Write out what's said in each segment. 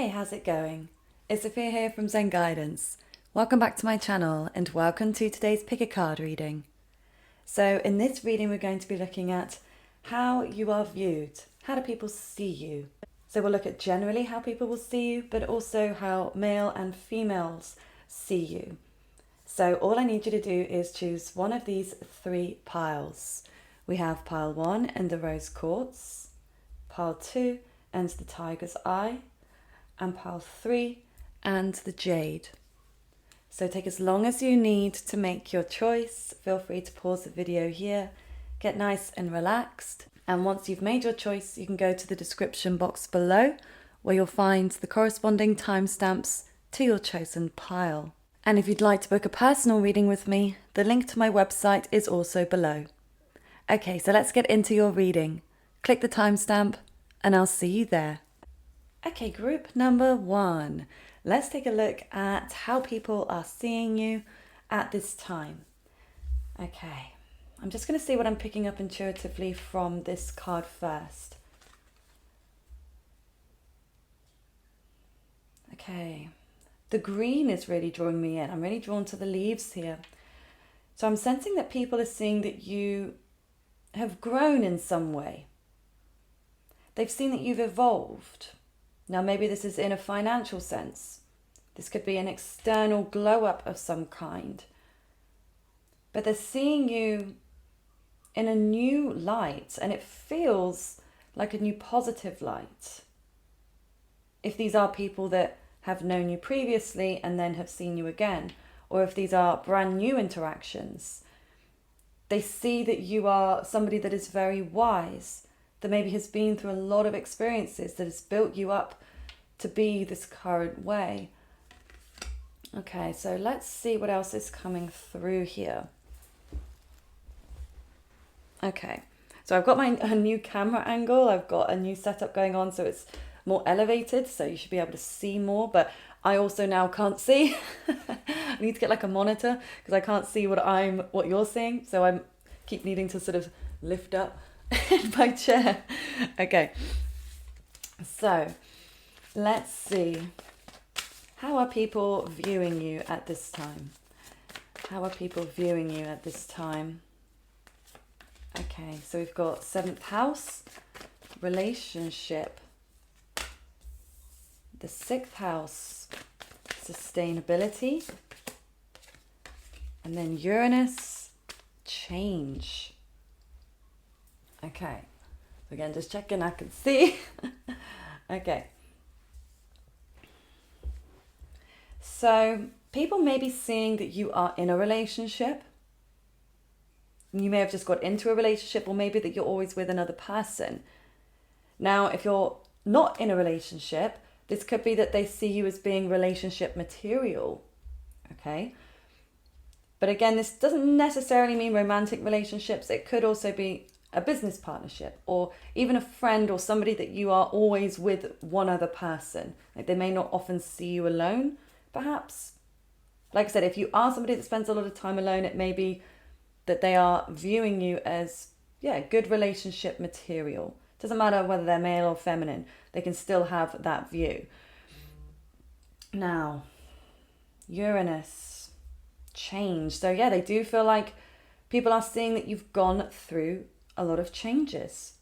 Hey, how's it going? It's Sophia here from Zen Guidance. Welcome back to my channel and welcome to today's pick a card reading. So in this reading we're going to be looking at how you are viewed. How do people see you? So we'll look at generally how people will see you, but also how male and females see you. So all I need you to do is choose one of these three piles. We have pile 1 and the rose quartz, pile 2 and the tiger's eye, and pile 3 and the jade. So take as long as you need to make your choice. Feel free to pause the video here, get nice and relaxed, and once you've made your choice you can go to the description box below where you'll find the corresponding timestamps to your chosen pile. And if you'd like to book a personal reading with me, the link to my website is also below. Okay, so let's get into your reading. Click the timestamp and I'll see you there. Okay, group number 1. Let's take a look at how people are seeing you at this time. Okay, I'm just going to see what I'm picking up intuitively from this card first. Okay, the green is really drawing me in. I'm really drawn to the leaves here. So I'm sensing that people are seeing that you have grown in some way. They've seen that you've evolved. Now maybe this is in a financial sense. This could be an external glow up of some kind. But they're seeing you in a new light, and it feels like a new positive light. If these are people that have known you previously and then have seen you again, or if these are brand new interactions, they see that you are somebody that is very wise, that maybe has been through a lot of experiences, that has built you up to be this current way. Okay, so let's see what else is coming through here. Okay, so I've got a new camera angle. I've got a new setup going on, so it's more elevated, so you should be able to see more, but I also now can't see. I need to get like a monitor because I can't see what you're seeing, so I keep needing to sort of lift up in my chair. Okay, so let's see. How are people viewing you at this time? How are people viewing you at this time? Okay, so we've got 7th house, relationship. The 6th house, sustainability. And then Uranus, change. Okay, so again, just checking I can see. Okay. So people may be seeing that you are in a relationship. You may have just got into a relationship, or maybe that you're always with another person. Now, if you're not in a relationship, this could be that they see you as being relationship material. Okay. But again, this doesn't necessarily mean romantic relationships. It could also be a business partnership, or even a friend, or somebody that you are always with one other person. Like they may not often see you alone, perhaps. Like I said, if you are somebody that spends a lot of time alone, it may be that they are viewing you as, good relationship material. Doesn't matter whether they're male or feminine, they can still have that view. Now, Uranus, change. So they do feel like people are seeing that you've gone through a lot of changes.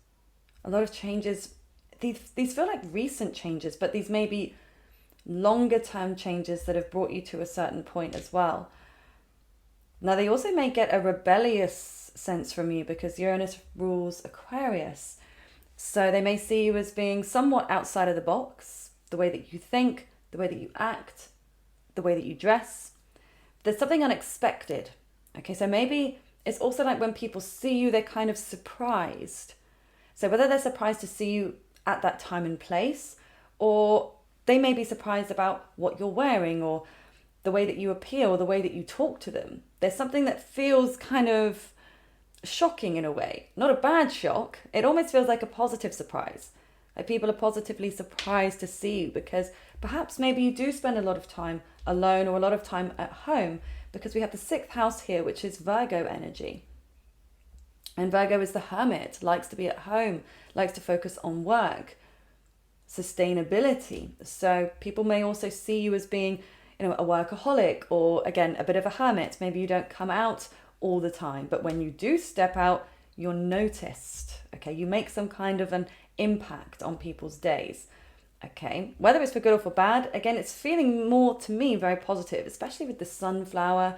A lot of changes. These feel like recent changes, but these may be longer term changes that have brought you to a certain point as well. Now, they also may get a rebellious sense from you because Uranus rules Aquarius. So they may see you as being somewhat outside of the box, the way that you think, the way that you act, the way that you dress. There's something unexpected. Okay, so maybe it's also like when people see you, they're kind of surprised. So whether they're surprised to see you at that time and place, or they may be surprised about what you're wearing, or the way that you appear, or the way that you talk to them. There's something that feels kind of shocking in a way. Not a bad shock. It almost feels like a positive surprise. Like people are positively surprised to see you because perhaps maybe you do spend a lot of time alone or a lot of time at home, because we have the 6th house here, which is Virgo energy. And Virgo is the hermit, likes to be at home, likes to focus on work. sustainability. So people may also see you as being, a workaholic, or again, a bit of a hermit. Maybe you don't come out all the time, but when you do step out, you're noticed. Okay, you make some kind of an impact on people's days. Okay, whether it's for good or for bad, again, it's feeling more to me very positive, especially with the sunflower.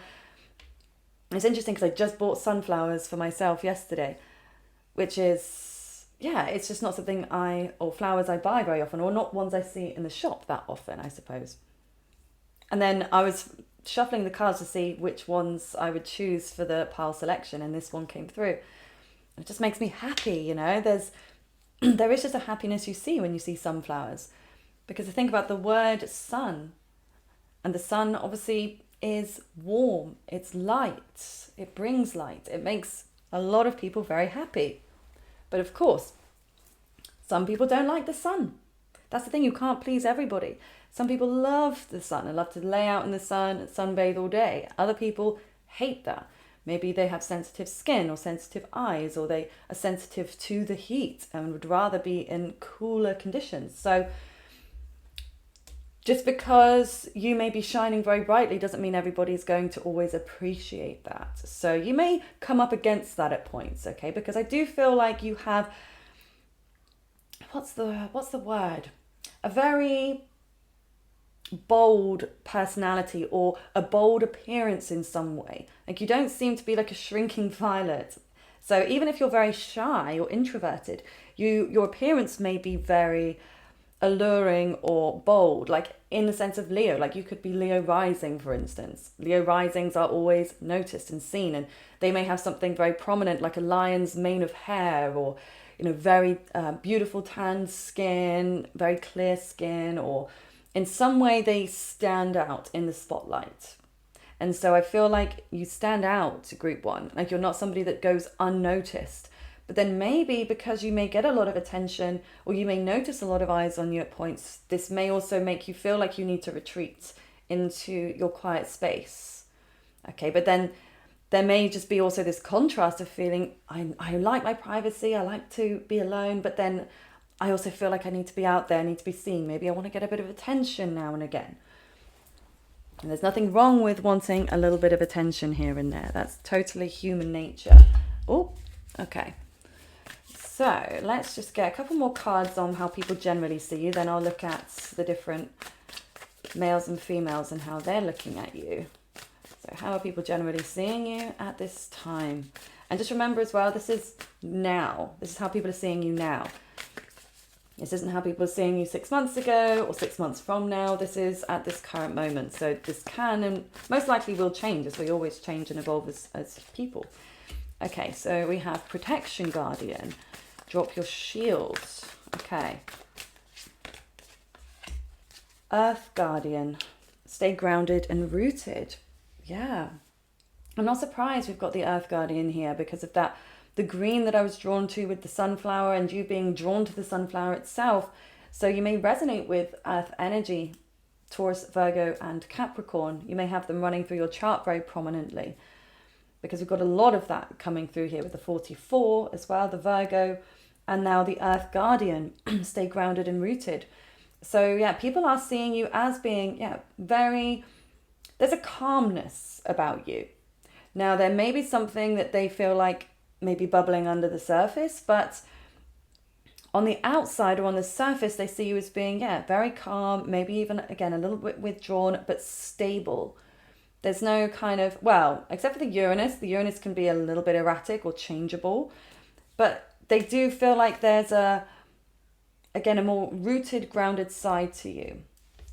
It's interesting because I just bought sunflowers for myself yesterday, which is, it's just not something or flowers I buy very often, or not ones I see in the shop that often, I suppose. And then I was shuffling the cards to see which ones I would choose for the pile selection, and this one came through. It just makes me happy, there is just a happiness you see when you see sunflowers. Because I think about the word sun, and the sun obviously is warm, it's light, it brings light, it makes a lot of people very happy. But of course, some people don't like the sun. That's the thing, you can't please everybody. Some people love the sun and love to lay out in the sun and sunbathe all day. Other people hate that. Maybe they have sensitive skin or sensitive eyes, or they are sensitive to the heat and would rather be in cooler conditions. So just because you may be shining very brightly doesn't mean everybody's going to always appreciate that. So you may come up against that at points, okay? Because I do feel like you have, what's the word? A very bold personality, or a bold appearance in some way. Like, you don't seem to be like a shrinking violet. So even if you're very shy or introverted, your appearance may be very alluring or bold, like in the sense of Leo. Like, you could be Leo rising, for instance. Leo risings are always noticed and seen, and they may have something very prominent, like a lion's mane of hair, or very beautiful tanned skin, very clear skin, or in some way they stand out in the spotlight. And so I feel like you stand out to group one, like you're not somebody that goes unnoticed. But then maybe because you may get a lot of attention, or you may notice a lot of eyes on you at points, this may also make you feel like you need to retreat into your quiet space. Okay, but then there may just be also this contrast of feeling, I like my privacy, I like to be alone, but then I also feel like I need to be out there, I need to be seen. Maybe I want to get a bit of attention now and again. And there's nothing wrong with wanting a little bit of attention here and there. That's totally human nature. Oh, okay. So let's just get a couple more cards on how people generally see you. Then I'll look at the different males and females and how they're looking at you. So how are people generally seeing you at this time? And just remember as well, this is now. This is how people are seeing you now. This isn't how people are seeing you 6 months ago or 6 months from now. This is at this current moment. So this can and most likely will change, as we always change and evolve as people. Okay, so we have Protection Guardian. Drop your shield. Okay. Earth Guardian. Stay grounded and rooted. Yeah. I'm not surprised we've got the Earth Guardian here because of that. The green that I was drawn to with the sunflower, and you being drawn to the sunflower itself. So you may resonate with Earth energy, Taurus, Virgo, and Capricorn. You may have them running through your chart very prominently, because we've got a lot of that coming through here with the 44 as well, the Virgo, and now the Earth Guardian. Stay grounded and rooted. So yeah, people are seeing you as being, there's a calmness about you. Now, there may be something that they feel like maybe bubbling under the surface, but on the outside or on the surface, they see you as being, very calm, maybe even, again, a little bit withdrawn, but stable. There's no kind of, except for the Uranus can be a little bit erratic or changeable, but they do feel like there's a more rooted, grounded side to you.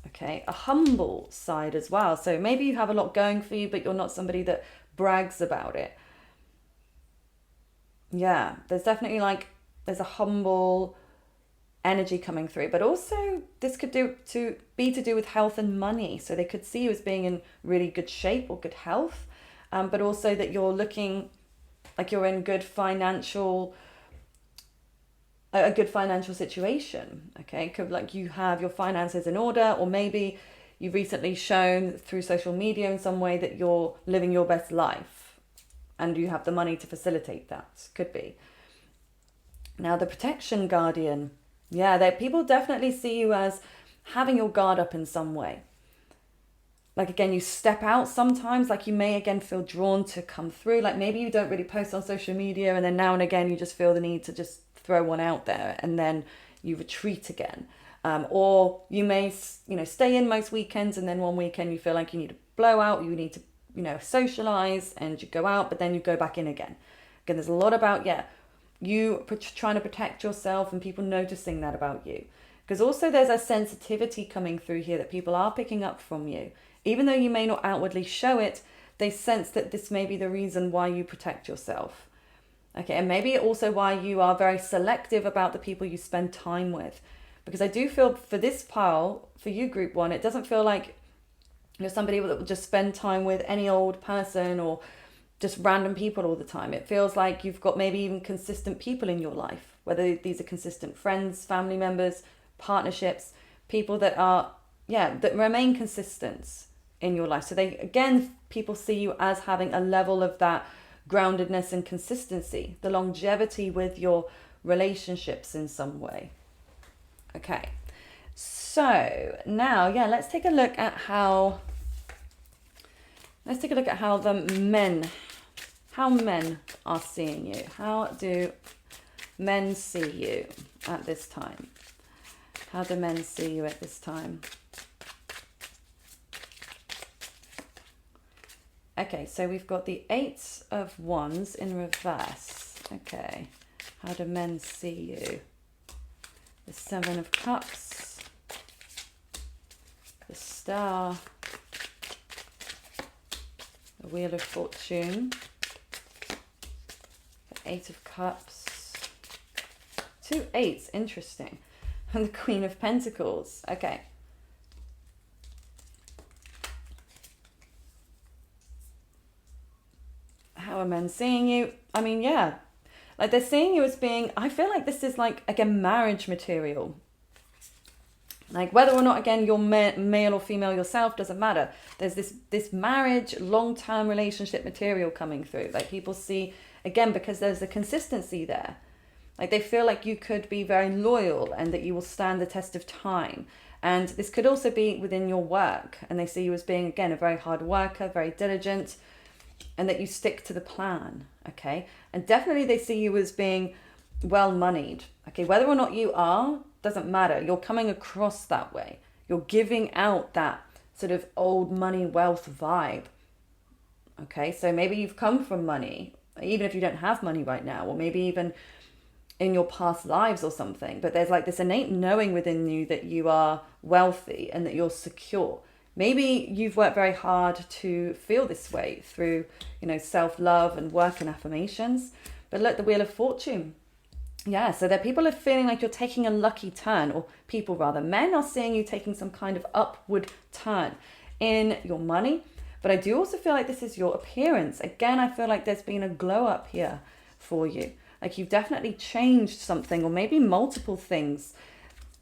Okay, a humble side as well. So maybe you have a lot going for you, but you're not somebody that brags about it. Yeah, there's definitely there's a humble energy coming through, but also this could be to do with health and money. So they could see you as being in really good shape or good health, but also that you're looking like you're in a good financial situation. Okay, could like you have your finances in order, or maybe you've recently shown through social media in some way that you're living your best life and you have the money to facilitate that. Could be. Now the Protection Guardian, Yeah, that people definitely see you as having your guard up in some way. Like again, you step out sometimes, like you may again feel drawn to come through. Like maybe you don't really post on social media, and then now and again you just feel the need to just throw one out there, and then you retreat again. Or you may, stay in most weekends, and then one weekend you feel like you need to blow out, you need to, socialize, and you go out, but then you go back in again. Again, there's a lot about, you trying to protect yourself and people noticing that about you. Because also there's a sensitivity coming through here that people are picking up from you. Even though you may not outwardly show it, they sense that this may be the reason why you protect yourself. Okay, and maybe also why you are very selective about the people you spend time with. Because I do feel for this pile, for you group one, it doesn't feel like you're somebody that will just spend time with any old person or just random people all the time. It feels like you've got maybe even consistent people in your life, whether these are consistent friends, family members, partnerships, people that are, that remain consistent in your life. So they, again, people see you as having a level of that groundedness and consistency, the longevity with your relationships in some way. Okay, so now, let's take a look at how the men are seeing you. How do men see you at this time? How do men see you at this time? Okay, so we've got the Eight of Wands in reverse. Okay, how do men see you? The Seven of Cups, the Star, the Wheel of Fortune, the Eight of Cups, two eights, interesting, and the Queen of Pentacles. Okay. How are men seeing you? I mean, like they're seeing you as being, I feel like this is like, again, marriage material. Like whether or not, again, you're male or female yourself, doesn't matter. There's this marriage, long-term relationship material coming through. Like people see, again, because there's a consistency there. Like they feel like you could be very loyal and that you will stand the test of time. And this could also be within your work. And they see you as being, again, a very hard worker, very diligent, and that you stick to the plan, okay? And definitely they see you as being well-moneyed, okay? Whether or not you are, doesn't matter. You're coming across that way. You're giving out that sort of old money wealth vibe, okay? So maybe you've come from money, even if you don't have money right now, or maybe even in your past lives or something, but there's like this innate knowing within you that you are wealthy and that you're secure. Maybe you've worked very hard to feel this way through, self-love and work and affirmations. But look, the Wheel of Fortune. Yeah, so that people are feeling like you're taking a lucky turn, or people rather. Men are seeing you taking some kind of upward turn in your money. But I do also feel like this is your appearance. Again, I feel like there's been a glow up here for you. Like you've definitely changed something, or maybe multiple things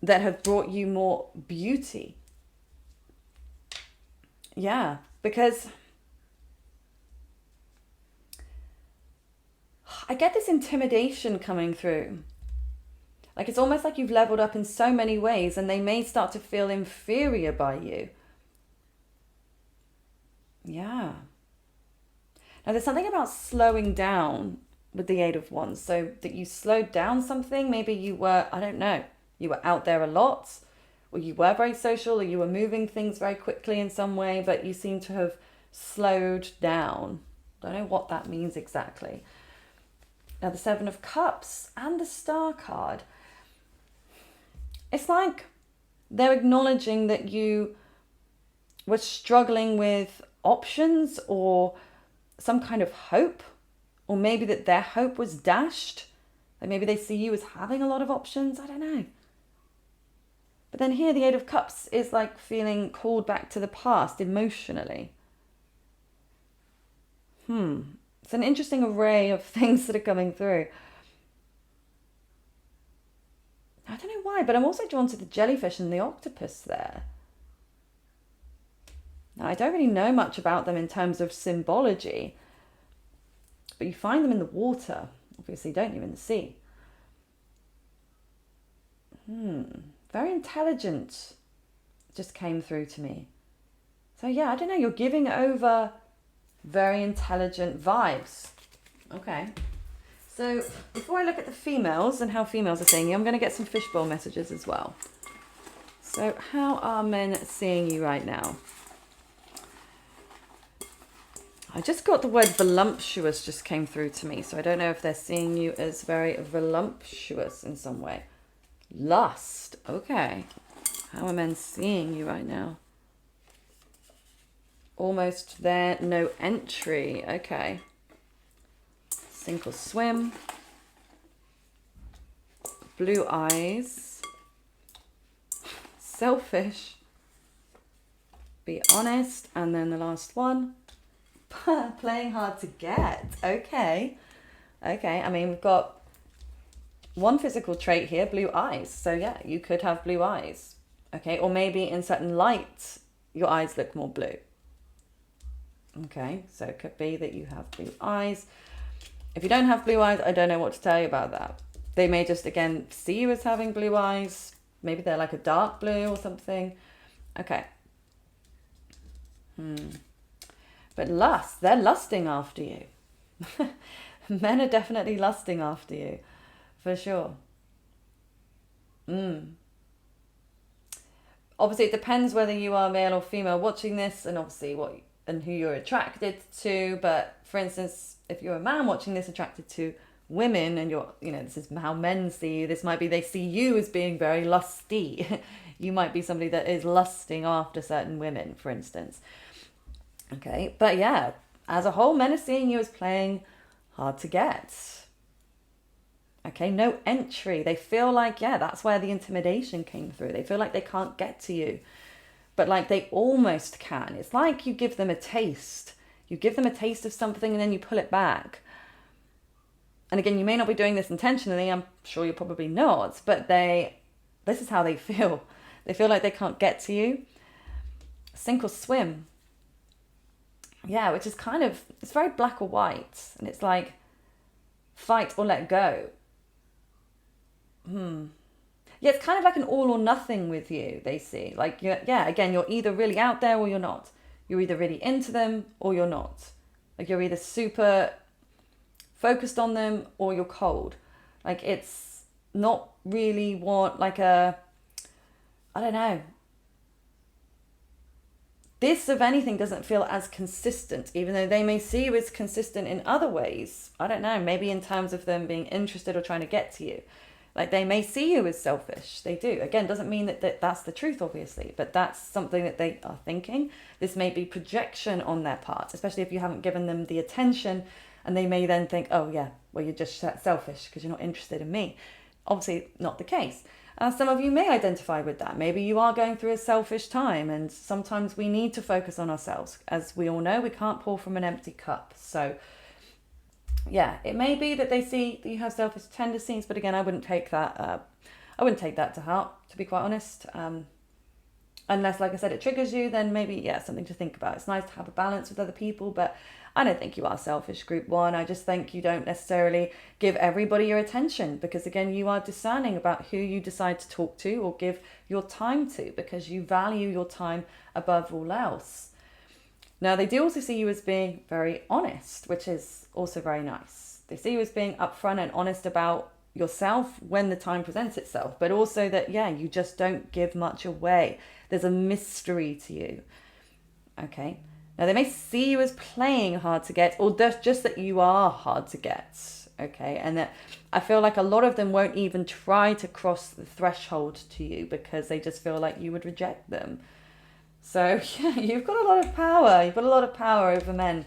that have brought you more beauty. Yeah, because I get this intimidation coming through. Like it's almost like you've leveled up in so many ways and they may start to feel inferior by you. Yeah. Now there's something about slowing down with the Eight of Wands. So that you slowed down something. Maybe you were, I don't know, you were out there a lot, or you were very social, or you were moving things very quickly in some way, but you seem to have slowed down. Don't know what that means exactly. Now the Seven of Cups and the Star card. It's like they're acknowledging that you were struggling with options or some kind of hope, or maybe that their hope was dashed. Like maybe they see you as having a lot of options. I don't know. But then here the Eight of Cups is like feeling called back to the past emotionally. It's an interesting array of things that are coming through. I don't know why, but I'm also drawn to the jellyfish and the octopus there. Now, I don't really know much about them in terms of symbology, but you find them in the water. Obviously, don't you, in the sea. Very intelligent just came through to me. So yeah, I don't know, you're giving over very intelligent vibes. Okay. So before I look at the females and how females are seeing you, I'm going to get some fishbowl messages as well. So how are men seeing you right now? I just got the word voluptuous just came through to me. So I don't know if they're seeing you as very voluptuous in some way. Lust. Okay. How are men seeing you right now? Almost there. No entry. Okay. Sink or swim. Blue eyes. Selfish. Be honest. And then the last one. Playing hard to get. Okay. Okay. I mean, we've got one physical trait here, blue eyes. So yeah, you could have blue eyes. Okay. Or maybe in certain light, your eyes look more blue. Okay. So it could be that you have blue eyes. If you don't have blue eyes, I don't know what to tell you about that. They may just, again, see you as having blue eyes. Maybe they're like a dark blue or something. Okay. But lust, they're lusting after you. Men are definitely lusting after you, for sure. Obviously, it depends whether you are male or female watching this, and obviously what and who you're attracted to. But for instance, if you're a man watching this, attracted to women, and you're, this is how men see you. This might be they see you as being very lusty. You might be somebody that is lusting after certain women, for instance. Okay, but yeah, as a whole, men are seeing you as playing hard to get. Okay, no entry. They feel like, yeah, that's where the intimidation came through. They feel like they can't get to you, but like they almost can. It's like you give them a taste. You give them a taste of something and then you pull it back. And again, you may not be doing this intentionally. I'm sure you're probably not, but this is how they feel. They feel like they can't get to you. Sink or swim. Yeah, which is kind of, it's very black or white. And it's like, fight or let go. Yeah, it's kind of like an all or nothing with you, they see. Like, again, you're either really out there or you're not. You're either really into them or you're not. Like, you're either super focused on them or you're cold. Like, it's not really I don't know. This, if anything, doesn't feel as consistent, even though they may see you as consistent in other ways. I don't know, maybe in terms of them being interested or trying to get to you. Like, they may see you as selfish. They do. Again, doesn't mean that that's the truth, obviously, but that's something that they are thinking. This may be projection on their part, especially if you haven't given them the attention, and they may then think, oh yeah, well, you're just selfish because you're not interested in me. Obviously, not the case. Some of you may identify with that. Maybe you are going through a selfish time, and sometimes we need to focus on ourselves. As we all know, we can't pour from an empty cup. So yeah, it may be that they see that you have selfish tendencies, but again, I wouldn't take that to heart, to be quite honest. Unless, like I said, it triggers you, then maybe, yeah, something to think about. It's nice to have a balance with other people, but I don't think you are selfish, group one. I just think you don't necessarily give everybody your attention because, again, you are discerning about who you decide to talk to or give your time to because you value your time above all else. Now, they do also see you as being very honest, which is also very nice. They see you as being upfront and honest about yourself when the time presents itself, but also that, yeah, you just don't give much away. There's a mystery to you. Okay. Now, they may see you as playing hard to get, or just that you are hard to get. Okay. And that I feel like a lot of them won't even try to cross the threshold to you because they just feel like you would reject them. So, yeah, you've got a lot of power. You've got a lot of power over men.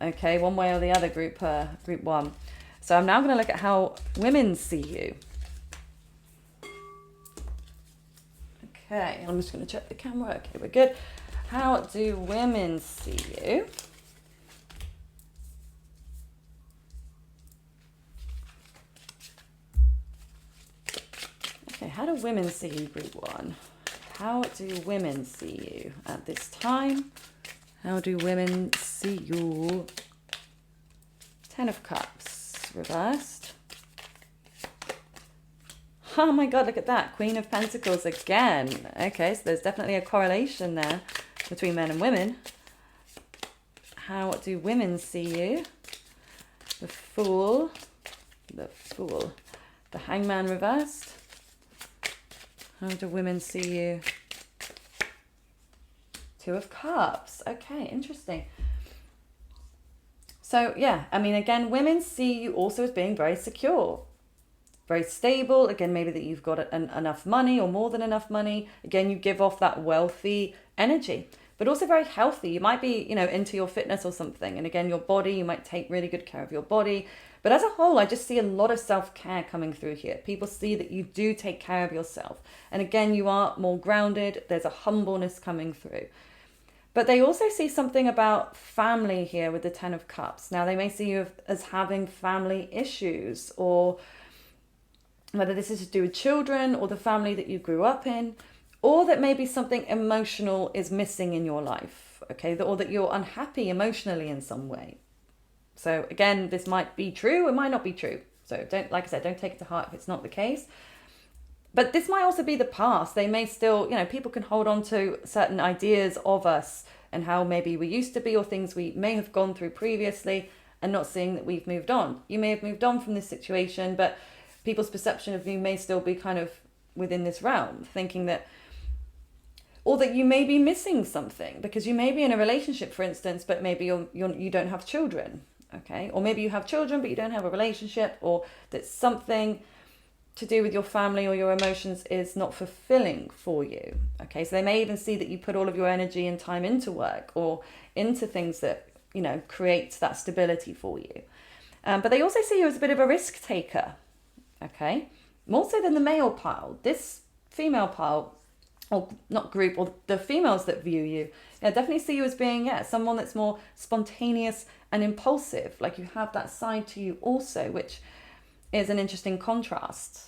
Okay. One way or the other, group one. So I'm now going to look at how women see you. Okay, I'm just going to check the camera. Okay, we're good. How do women see you? Okay, how do women see you, group one? How do women see you at this time? How do women see you? 10 of Cups reversed. Oh my God, look at that. Queen of Pentacles again. Okay, so there's definitely a correlation there between men and women. How do women see you? The Fool. The Fool. The Hangman reversed. How do women see you? Two of Cups. Okay, interesting. So yeah, I mean, again, women see you also as being very secure, very stable. Again, maybe that you've got enough money or more than enough money. Again, you give off that wealthy energy, but also very healthy. You might be, into your fitness or something. And again, your body, you might take really good care of your body. But as a whole, I just see a lot of self-care coming through here. People see that you do take care of yourself. And again, you are more grounded. There's a humbleness coming through. But they also see something about family here with the Ten of Cups. Now, they may see you as having family issues, or whether this is to do with children or the family that you grew up in, or that maybe something emotional is missing in your life, okay? Or that you're unhappy emotionally in some way. So again, this might be true, it might not be true. So don't, like I said, don't take it to heart if it's not the case. But this might also be the past. They may still, people can hold on to certain ideas of us and how maybe we used to be, or things we may have gone through previously, and not seeing that we've moved on. You may have moved on from this situation, but people's perception of you may still be kind of within this realm, thinking that, or that you may be missing something because you may be in a relationship, for instance, but maybe you don't have children, okay? Or maybe you have children, but you don't have a relationship, or that something to do with your family or your emotions is not fulfilling for you, okay? So they may even see that you put all of your energy and time into work or into things that, create that stability for you. But they also see you as a bit of a risk taker, okay? More so than the male pile. This female pile, or not group, or the females that view you, definitely see you as being, someone that's more spontaneous and impulsive. Like you have that side to you also, which is an interesting contrast.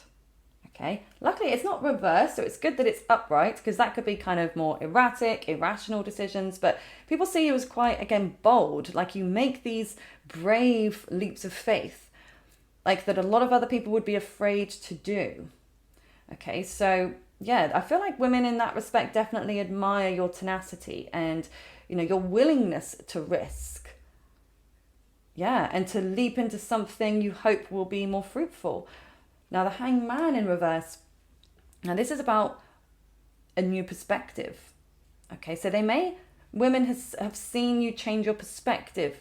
Okay, luckily it's not reversed, so it's good that it's upright, because that could be kind of more erratic, irrational decisions. But people see you as quite, again, bold, like you make these brave leaps of faith, like that a lot of other people would be afraid to do. Okay, so yeah, I feel like women in that respect definitely admire your tenacity and, your willingness to risk. Yeah, and to leap into something you hope will be more fruitful. Now, the Hangman in reverse, now this is about a new perspective. Okay, so women have seen you change your perspective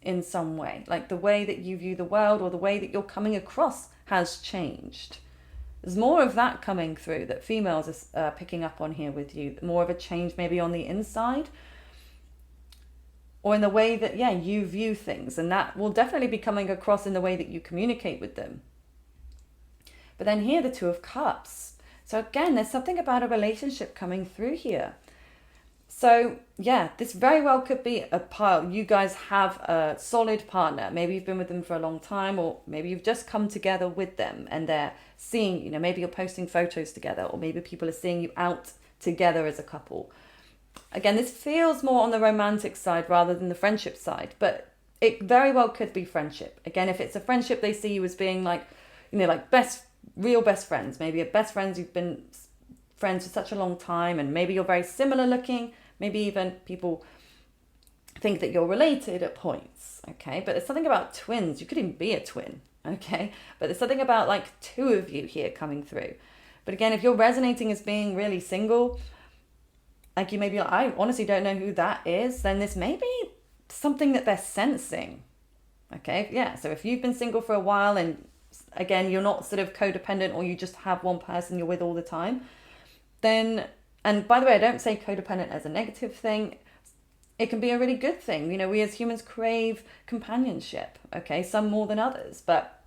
in some way, like the way that you view the world or the way that you're coming across has changed. There's more of that coming through that females are picking up on here with you, more of a change maybe on the inside, or in the way that, you view things. And that will definitely be coming across in the way that you communicate with them. But then here, the Two of Cups. So again, there's something about a relationship coming through here. So yeah, this very well could be a pile. You guys have a solid partner. Maybe you've been with them for a long time, or maybe you've just come together with them and they're seeing, maybe you're posting photos together, or maybe people are seeing you out together as a couple. Again, this feels more on the romantic side rather than the friendship side, but it very well could be friendship. Again, if it's a friendship, they see you as being like, like real best friends. Maybe you're best friends, you've been friends for such a long time, and maybe you're very similar looking. Maybe even people think that you're related at points, okay? But there's something about twins. You could even be a twin, okay? But there's something about like two of you here coming through. But again, if you're resonating as being really single, like you may be like, I honestly don't know who that is, then this may be something that they're sensing, okay? Yeah, so if you've been single for a while and again, you're not sort of codependent, or you just have one person you're with all the time, then, and by the way, I don't say codependent as a negative thing. It can be a really good thing. We as humans crave companionship, okay? Some more than others. But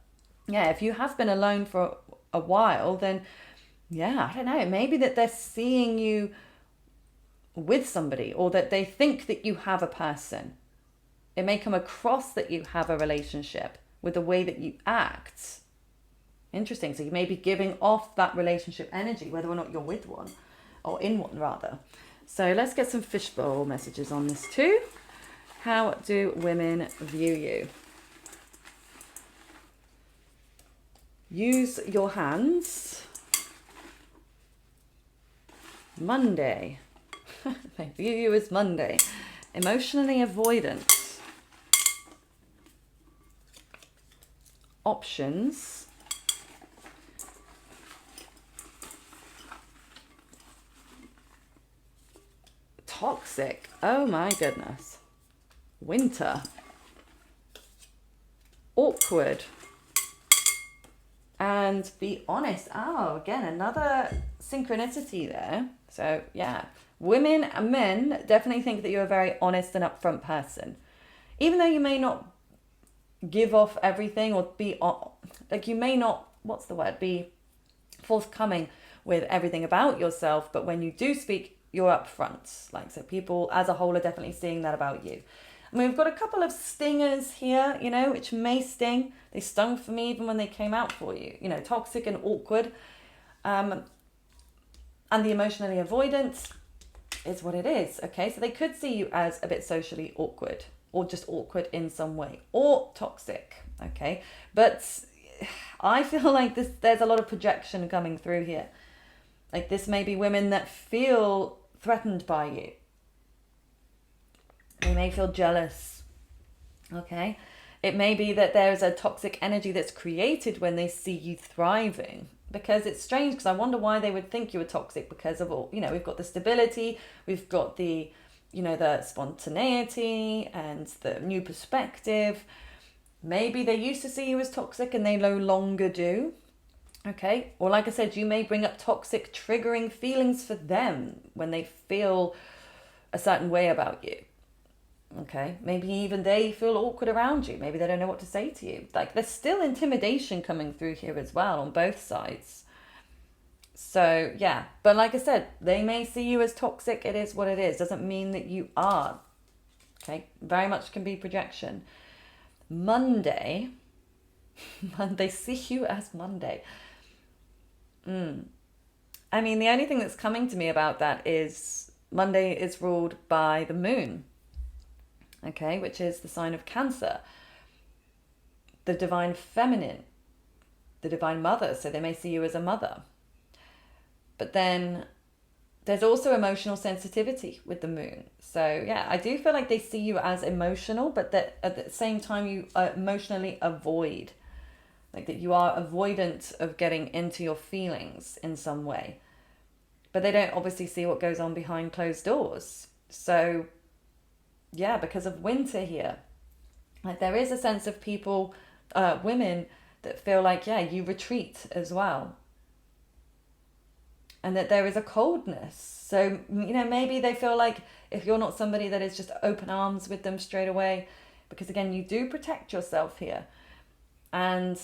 yeah, if you have been alone for a while, then yeah, I don't know, maybe that they're seeing you with somebody, or that they think that you have a person. It may come across that you have a relationship with the way that you act. Interesting. So you may be giving off that relationship energy, whether or not you're with one, or in one rather. So let's get some fishbowl messages on this too. How do women view you? Use your hands. Monday. They view you as Monday. Emotionally avoidant. Options. Toxic. Oh my goodness. Winter. Awkward. And be honest. Oh, again, another synchronicity there. So, yeah. Women and men definitely think that you're a very honest and upfront person. Even though you may not give off everything or be, like you may not, what's the word, be forthcoming with everything about yourself. But when you do speak, you're upfront. Like, so people as a whole are definitely seeing that about you. I mean, we've got a couple of stingers here, you know, which may sting. They stung for me even when they came out for you. You know, toxic and awkward. And the emotionally avoidant is what it is, okay? So they could see you as a bit socially awkward or just awkward in some way or toxic, okay? But I feel like there's a lot of projection coming through here. Like this may be women that feel threatened by you. They may feel jealous, okay? It may be that there's a toxic energy that's created when they see you thriving. Because it's strange, because I wonder why they would think you were toxic because of all, you know, we've got the stability, we've got the, you know, the spontaneity and the new perspective. Maybe they used to see you as toxic and they no longer do. Okay, or like I said, you may bring up toxic triggering feelings for them when they feel a certain way about you. Okay, maybe even they feel awkward around you. Maybe they don't know what to say to you. Like there's still intimidation coming through here as well on both sides. So yeah, but like I said, they may see you as toxic. It is what it is. Doesn't mean that you are. Okay, very much can be projection. Monday, they see you as Monday. I mean, the only thing that's coming to me about that is Monday is ruled by the moon. Okay, which is the sign of Cancer, the divine feminine, the divine mother. So they may see you as a mother. But then there's also emotional sensitivity with the moon. So yeah, I do feel like they see you as emotional, but that at the same time you emotionally avoid. Like that you are avoidant of getting into your feelings in some way. But they don't obviously see what goes on behind closed doors. So yeah, because of winter here, like there is a sense of people, women that feel like, yeah, you retreat as well. And that there is a coldness. So, you know, maybe they feel like if you're not somebody that is just open arms with them straight away, because again, you do protect yourself here. And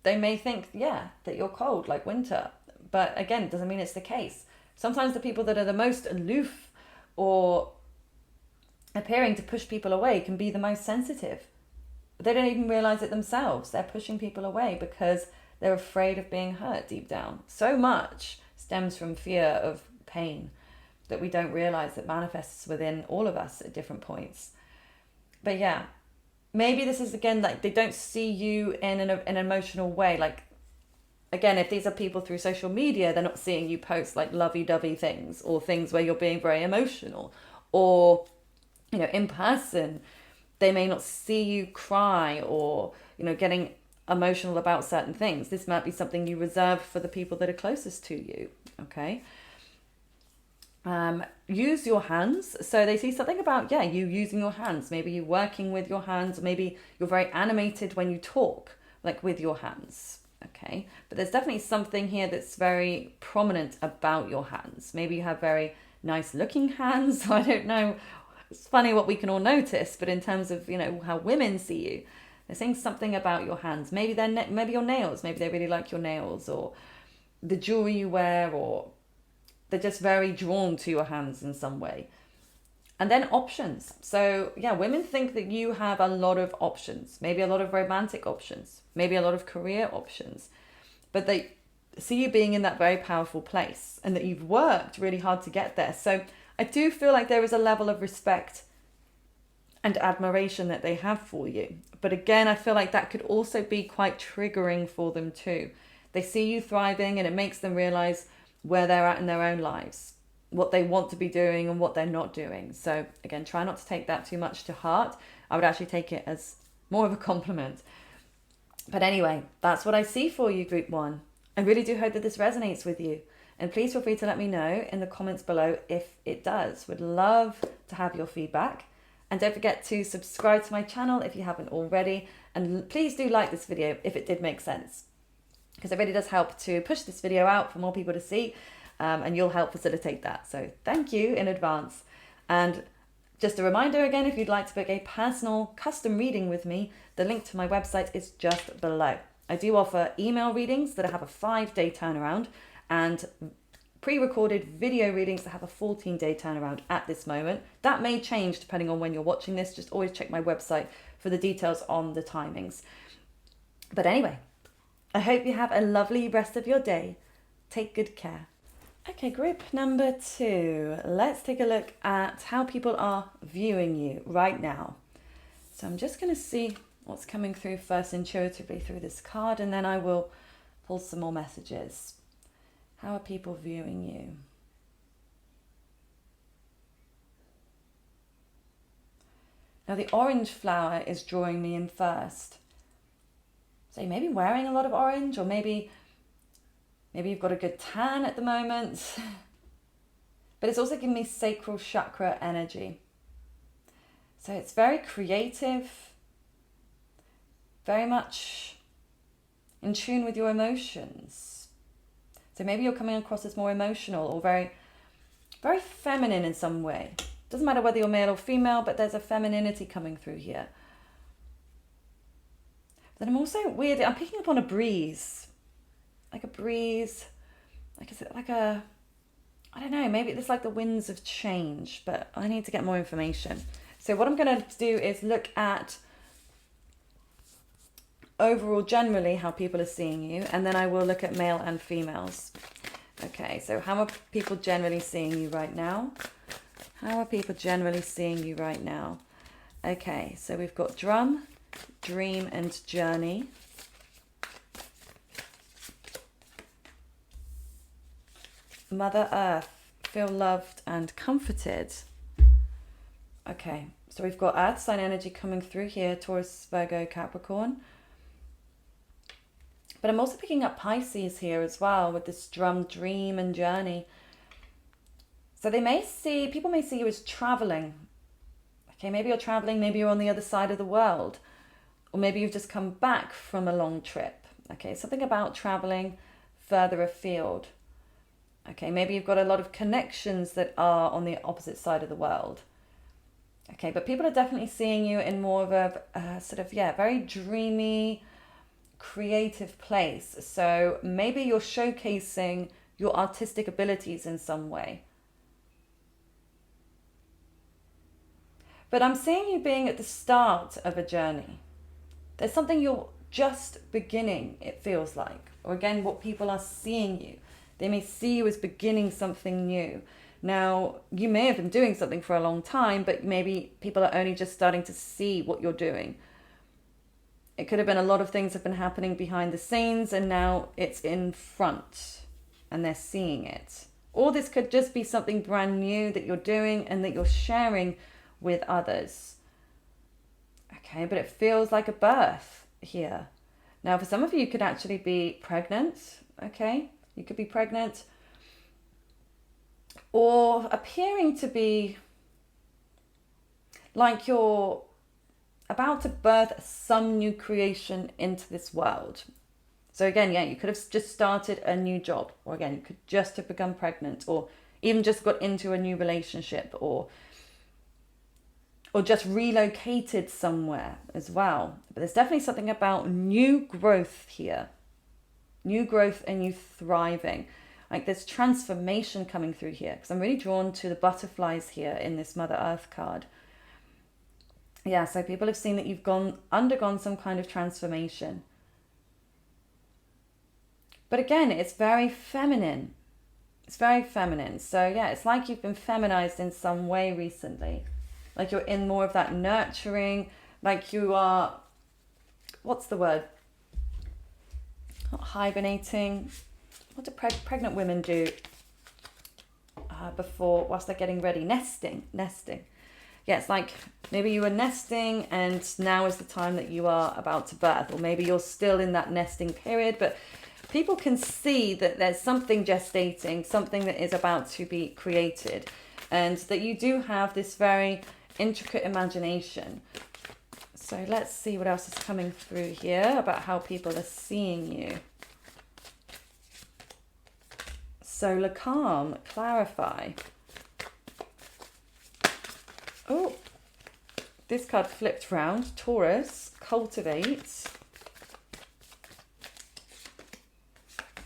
they may think, yeah, that you're cold like winter. But again, it doesn't mean it's the case. Sometimes the people that are the most aloof or appearing to push people away can be the most sensitive. They don't even realize it themselves. They're pushing people away because they're afraid of being hurt deep down. So much stems from fear of pain that we don't realize that manifests within all of us at different points. But yeah, maybe this is again like they don't see you in an emotional way. Like again, if these are people through social media, they're not seeing you post like lovey-dovey things or things where you're being very emotional, or you know, in person, they may not see you cry or, you know, getting emotional about certain things. This might be something you reserve for the people that are closest to you, okay? Use your hands. So they see something about, yeah, you using your hands. Maybe you working with your hands. Maybe you're very animated when you talk, like with your hands, okay? But there's definitely something here that's very prominent about your hands. Maybe you have very nice looking hands. I don't know. It's funny what we can all notice, but in terms of, you know, how women see you, they're saying something about your hands. Maybe maybe your nails. Maybe they really like your nails, or the jewelry you wear, or they're just very drawn to your hands in some way. And then options. So yeah, women think that you have a lot of options, maybe a lot of romantic options, maybe a lot of career options, but they see you being in that very powerful place and that you've worked really hard to get there. So I do feel like there is a level of respect and admiration that they have for you. But again, I feel like that could also be quite triggering for them too. They see you thriving and it makes them realize where they're at in their own lives. what they want to be doing and what they're not doing. So again, try not to take that too much to heart. I would actually take it as more of a compliment. But anyway, that's what I see for you, Group 1. I really do hope that this resonates with you. And please feel free to let me know in the comments below if it does. Would love to have your feedback. And don't forget to subscribe to my channel if you haven't already. And please do like this video if it did make sense, because it really does help to push this video out for more people to see, and you'll help facilitate that. So thank you in advance. And just a reminder again, if you'd like to book a personal custom reading with me, the link to my website is just below. I do offer email readings that have a 5-day turnaround and pre-recorded video readings that have a 14-day turnaround at this moment. That may change depending on when you're watching this. Just always check my website for the details on the timings. But anyway, I hope you have a lovely rest of your day. Take good care. Okay, group number 2. Let's take a look at how people are viewing you right now. So I'm just going to see what's coming through first intuitively through this card, and then I will pull some more messages. How are people viewing you? Now the orange flower is drawing me in first. So you may be wearing a lot of orange, or maybe you've got a good tan at the moment. But it's also giving me sacral chakra energy. So it's very creative, very much in tune with your emotions. So maybe you're coming across as more emotional or very, very feminine in some way. Doesn't matter whether you're male or female, but there's a femininity coming through here. Then I'm also I'm picking up on a breeze. Like a breeze, I don't know, maybe it's like the winds of change, but I need to get more information. So what I'm going to do is look at overall generally how people are seeing you, and then I will look at male and females. Okay, so how are people generally seeing you right now? How are people generally seeing you right now? Okay, so we've got drum, dream, and journey. Mother Earth, feel loved and comforted. Okay, so we've got Earth sign energy coming through here, Taurus, Virgo, Capricorn. But I'm also picking up Pisces here as well with this drum, dream, and journey. So people may see you as traveling. Okay, maybe you're traveling, maybe you're on the other side of the world, or maybe you've just come back from a long trip. Okay, something about traveling further afield. Okay, maybe you've got a lot of connections that are on the opposite side of the world. Okay, but people are definitely seeing you in more of a very dreamy, creative place. So maybe you're showcasing your artistic abilities in some way. But I'm seeing you being at the start of a journey. There's something you're just beginning, it feels like. Or again, what people are seeing you. They may see you as beginning something new. Now, you may have been doing something for a long time, but maybe people are only just starting to see what you're doing. It could have been a lot of things have been happening behind the scenes, and now it's in front and they're seeing it. Or this could just be something brand new that you're doing and that you're sharing with others. Okay, but it feels like a birth here. Now, for some of you, you could actually be pregnant. Okay, you could be pregnant or appearing to be like you're about to birth some new creation into this world. So again, yeah, you could have just started a new job, or again, you could just have become pregnant, or even just got into a new relationship, or just relocated somewhere as well. But there's definitely something about new growth here. New growth and you thriving. Like there's transformation coming through here, because I'm really drawn to the butterflies here in this Mother Earth card. Yeah, so people have seen that you've undergone some kind of transformation. But again, it's very feminine. It's very feminine. So yeah, it's like you've been feminized in some way recently. Like you're in more of that nurturing, like you are, what's the word? Not hibernating. What do pregnant women do? before, whilst they're getting ready, nesting. Yeah, it's like maybe you were nesting and now is the time that you are about to birth, or maybe you're still in that nesting period, but people can see that there's something gestating, something that is about to be created, and that you do have this very intricate imagination. So let's see what else is coming through here about how people are seeing you. Solar calm, clarify. Oh, this card flipped round. Taurus, cultivate.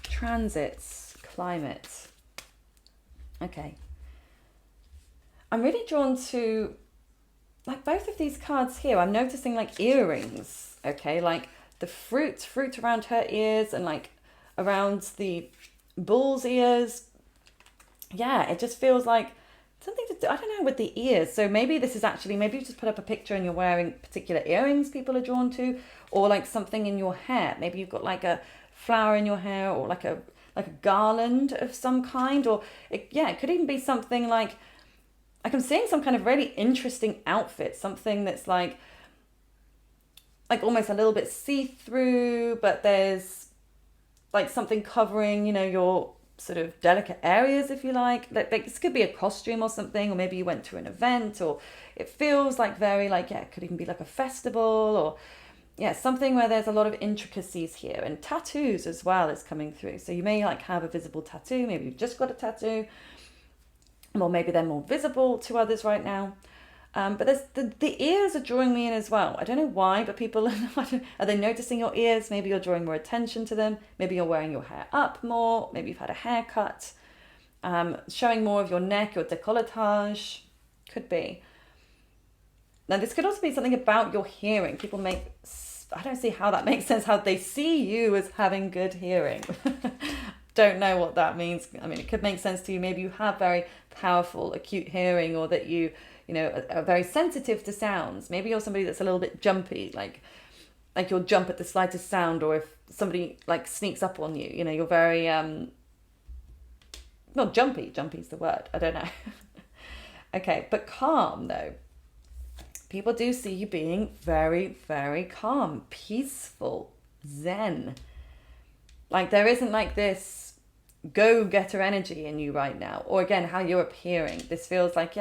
Transits, climate. Okay. I'm really drawn to, like, both of these cards here. I'm noticing like earrings, okay? Like the fruit around her ears and like around the bull's ears. Yeah, it just feels like something to do, I don't know, with the ears. So maybe this is actually, maybe you just put up a picture and you're wearing particular earrings people are drawn to, or like something in your hair. Maybe you've got like a flower in your hair, or like a garland of some kind, or it could even be something like I'm seeing some kind of really interesting outfit, something that's like almost a little bit see-through, but there's like something covering, you know, your sort of delicate areas, if you like this could be a costume or something, or maybe you went to an event, or it feels like very like, it could even be like a festival, or something where there's a lot of intricacies here. And tattoos as well is coming through. So you may like have a visible tattoo, maybe you've just got a tattoo, or maybe they're more visible to others right now. But there's the ears are drawing me in as well. I don't know why, but people are they noticing your ears? Maybe you're drawing more attention to them. Maybe you're wearing your hair up more. Maybe you've had a haircut. Showing more of your neck, your décolletage. Could be. Now this could also be something about your hearing. People I don't see how that makes sense, how they see you as having good hearing. Don't know what that means. I mean, it could make sense to you. Maybe you have very powerful, acute hearing, or that you are very sensitive to sounds. Maybe you're somebody that's a little bit jumpy, like you'll jump at the slightest sound, or if somebody like sneaks up on you, you're very, not jumpy. Jumpy's the word. I don't know. Okay, but calm though. People do see you being very, very calm, peaceful, zen. Like there isn't like this go-getter energy in you right now. Or again, how you're appearing. This feels like,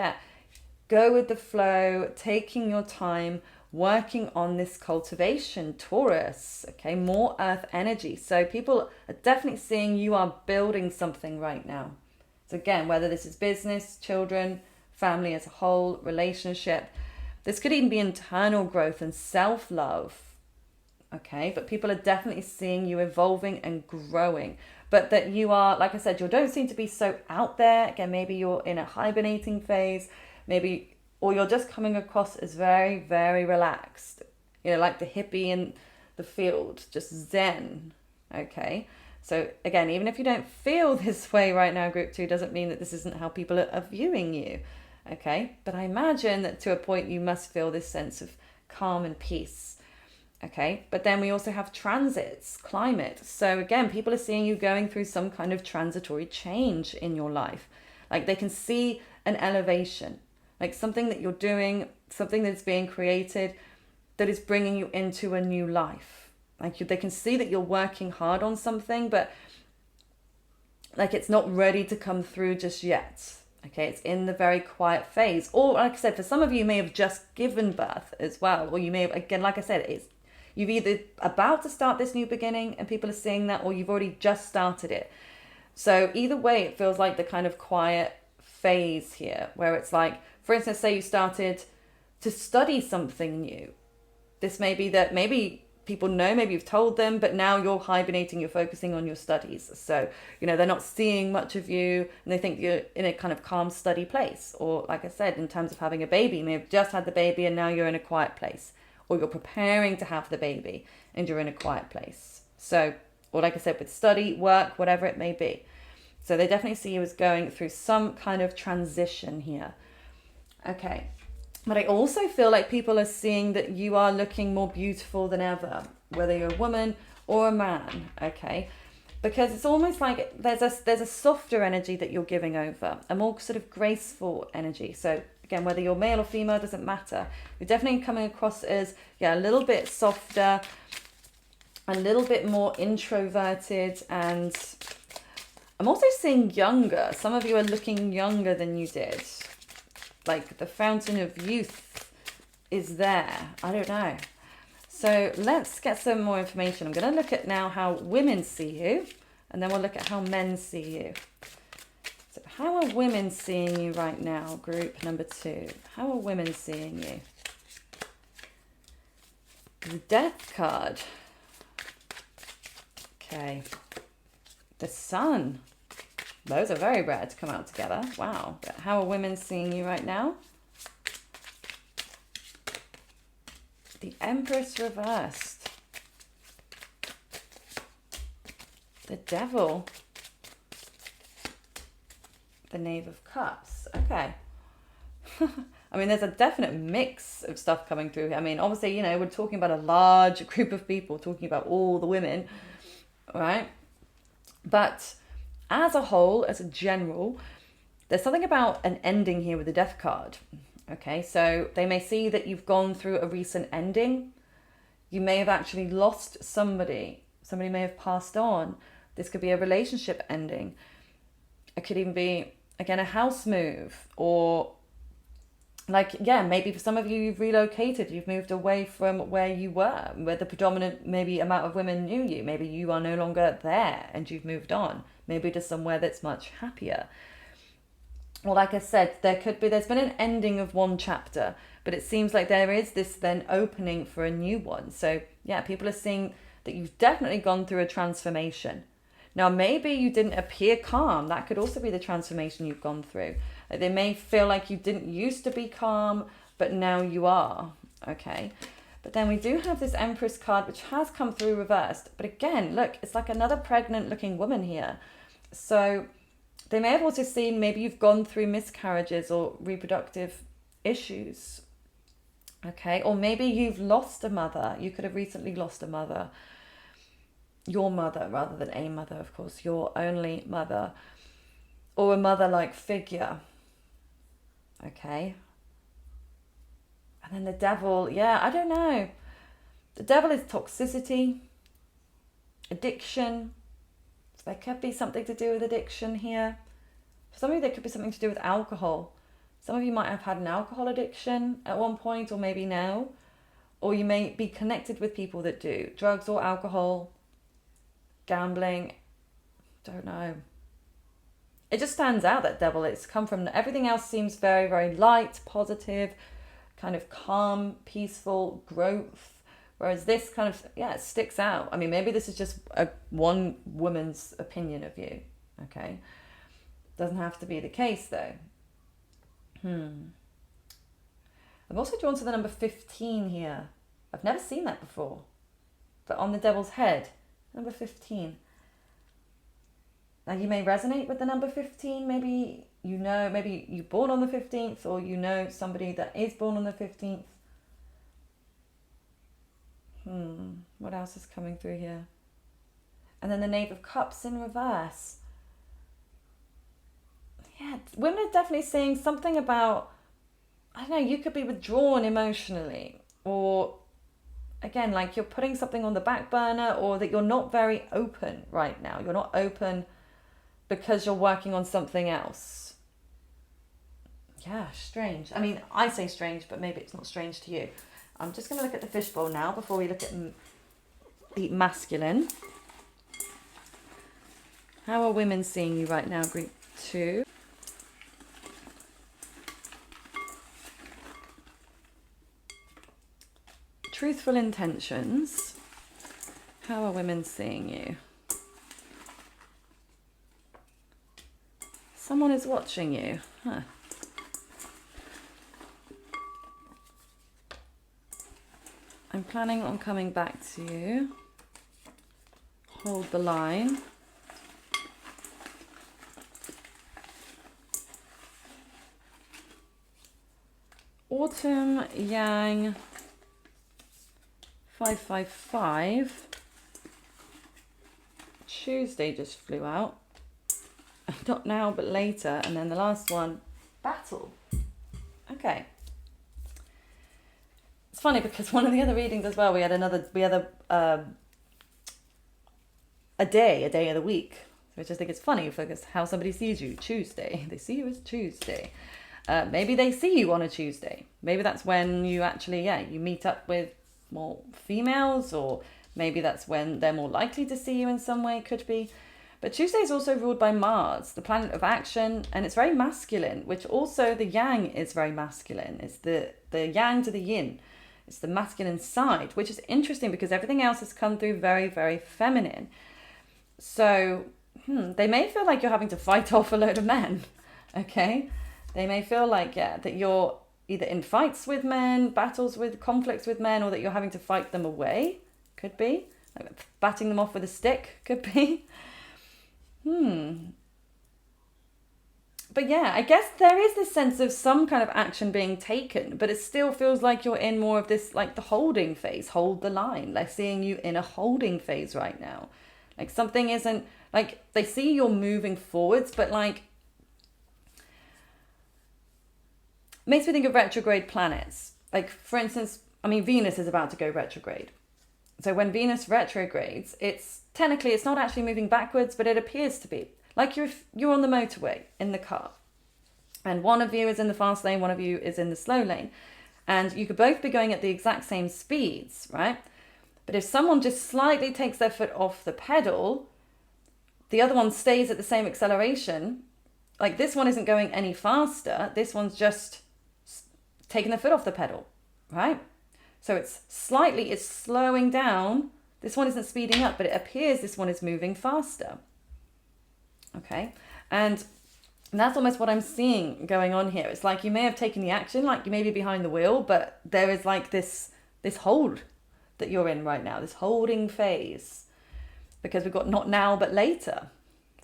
go with the flow, taking your time, working on this cultivation, Taurus, okay? More earth energy. So people are definitely seeing you are building something right now. So again, whether this is business, children, family as a whole, relationship, this could even be internal growth and self-love, okay? But people are definitely seeing you evolving and growing. But that you are, like I said, you don't seem to be so out there. Again, maybe you're in a hibernating phase, maybe, or you're just coming across as very, very relaxed. Like the hippie in the field, just zen, okay? So again, even if you don't feel this way right now, Group 2, doesn't mean that this isn't how people are viewing you. Okay, but I imagine that to a point you must feel this sense of calm and peace. Okay, but then we also have transits, climate. So again, people are seeing you going through some kind of transitory change in your life. Like they can see an elevation, like something that you're doing, something that's being created that is bringing you into a new life. Like they can see that you're working hard on something, but like it's not ready to come through just yet. Okay, it's in the very quiet phase. Or like I said, for some of you may have just given birth as well. Or you may have, again, like I said, you've either about to start this new beginning and people are seeing that, or you've already just started it. So either way, it feels like the kind of quiet phase here, where it's like, for instance, say you started to study something new. This may be that maybe people know, maybe you've told them, but now you're hibernating, you're focusing on your studies. So, they're not seeing much of you and they think you're in a kind of calm, steady place. Or like I said, in terms of having a baby, you may have just had the baby and now you're in a quiet place. Or you're preparing to have the baby and you're in a quiet place. So, or like I said, with study, work, whatever it may be. So they definitely see you as going through some kind of transition here. Okay. But I also feel like people are seeing that you are looking more beautiful than ever, whether you're a woman or a man, okay? because it's almost like there's a softer energy that you're giving over, a more sort of graceful energy. So again, whether you're male or female doesn't matter. You're definitely coming across as, yeah, a little bit softer, a little bit more introverted, and I'm also seeing younger. Some of you are looking younger than you did. Like the fountain of youth is there. I don't know. So let's get some more information. I'm going to look at now how women see you, and then we'll look at how men see you. So how are women seeing you right now, group number 2? How are women seeing you? The Death card. Okay. The Sun. Those are very rare to come out together. Wow. But how are women seeing you right now? The Empress reversed. The Devil. The Knave of Cups. Okay. I mean, there's a definite mix of stuff coming through here. I mean, obviously, you know, we're talking about a large group of people, talking about all the women, right? But as a whole, as a general, there's something about an ending here with the Death card. Okay, so they may see that you've gone through a recent ending. You may have actually lost somebody. Somebody may have passed on. This could be a relationship ending. It could even be, again, a house move, or like, yeah, maybe for some of you, you've relocated. You've moved away from where you were, where the predominant maybe amount of women knew you. Maybe you are no longer there and you've moved on, maybe to somewhere that's much happier. Well, like I said, there's been an ending of one chapter, but it seems like there is this then opening for a new one. So yeah, people are seeing that you've definitely gone through a transformation. Now, maybe you didn't appear calm. That could also be the transformation you've gone through. Like, they may feel like you didn't used to be calm, but now you are. Okay. But then we do have this Empress card, which has come through reversed. But again, look, it's like another pregnant looking woman here. So they may have also seen maybe you've gone through miscarriages or reproductive issues. Okay. Or maybe you've lost a mother. You could have recently lost a mother. Your mother, rather than a mother, of course, your only mother, or a mother-like figure. Okay. And then the Devil, yeah, I don't know. The Devil is toxicity, addiction. So there could be something to do with addiction here. For some of you, there could be something to do with alcohol. Some of you might have had an alcohol addiction at one point, or maybe now. Or you may be connected with people that do drugs or alcohol, gambling. Don't know. It just stands out, that Devil. It's come from, everything else seems very, very light, positive, kind of calm, peaceful, growth. Whereas this kind of, yeah, it sticks out. I mean, maybe this is just one woman's opinion of you. Okay. Doesn't have to be the case though. I'm also drawn to the number 15 here. I've never seen that before. But on the Devil's head, number 15. Now you may resonate with the number 15. Maybe you know, maybe you're born on the 15th, or you know somebody that is born on the 15th. What else is coming through here? And then the Knave of Cups in reverse. Yeah, women are definitely saying something about, I don't know, you could be withdrawn emotionally, or again, like you're putting something on the back burner, or that you're not very open right now. You're not open because you're working on something else. Yeah, strange. I mean, I say strange, but maybe it's not strange to you. I'm just going to look at the fishbowl now before we look at the masculine. How are women seeing you right now, group 2? Truthful intentions. How are women seeing you? Someone is watching you. Huh. I'm planning on coming back to you. Hold the line. Autumn Yang 555. Tuesday just flew out. Not now, but later. And then the last one, battle. Okay. It's funny because one of the other readings as well, we had a day of the week, which I think is funny because how somebody sees you, Tuesday. They see you as Tuesday. Maybe they see you on a Tuesday. Maybe that's when you actually, you meet up with more females, or maybe that's when they're more likely to see you in some way, could be. But Tuesday is also ruled by Mars, the planet of action, and it's very masculine, which also the yang is very masculine. It's the yang to the yin. It's the masculine side, which is interesting because everything else has come through very, very feminine. So they may feel like you're having to fight off a load of men, okay? They may feel like, that you're either in fights with men, battles with, conflicts with men, or that you're having to fight them away, could be. Like batting them off with a stick, could be. But yeah, I guess there is this sense of some kind of action being taken, but it still feels like you're in more of this, like the holding phase, hold the line. Like seeing you in a holding phase right now. Like something isn't, like they see you're moving forwards, but like, makes me think of retrograde planets. Like for instance, I mean, Venus is about to go retrograde. So when Venus retrogrades, it's technically, it's not actually moving backwards, but it appears to be. Like you're on the motorway in the car, and one of you is in the fast lane, one of you is in the slow lane, and you could both be going at the exact same speeds, right? But if someone just slightly takes their foot off the pedal, the other one stays at the same acceleration. Like this one isn't going any faster. This one's just taking their foot off the pedal, right? So it's slowing down. This one isn't speeding up, but it appears this one is moving faster. Okay, and that's almost what I'm seeing going on here. It's like you may have taken the action, like you may be behind the wheel, but there is like this hold that you're in right now, this holding phase, because we've got not now but later.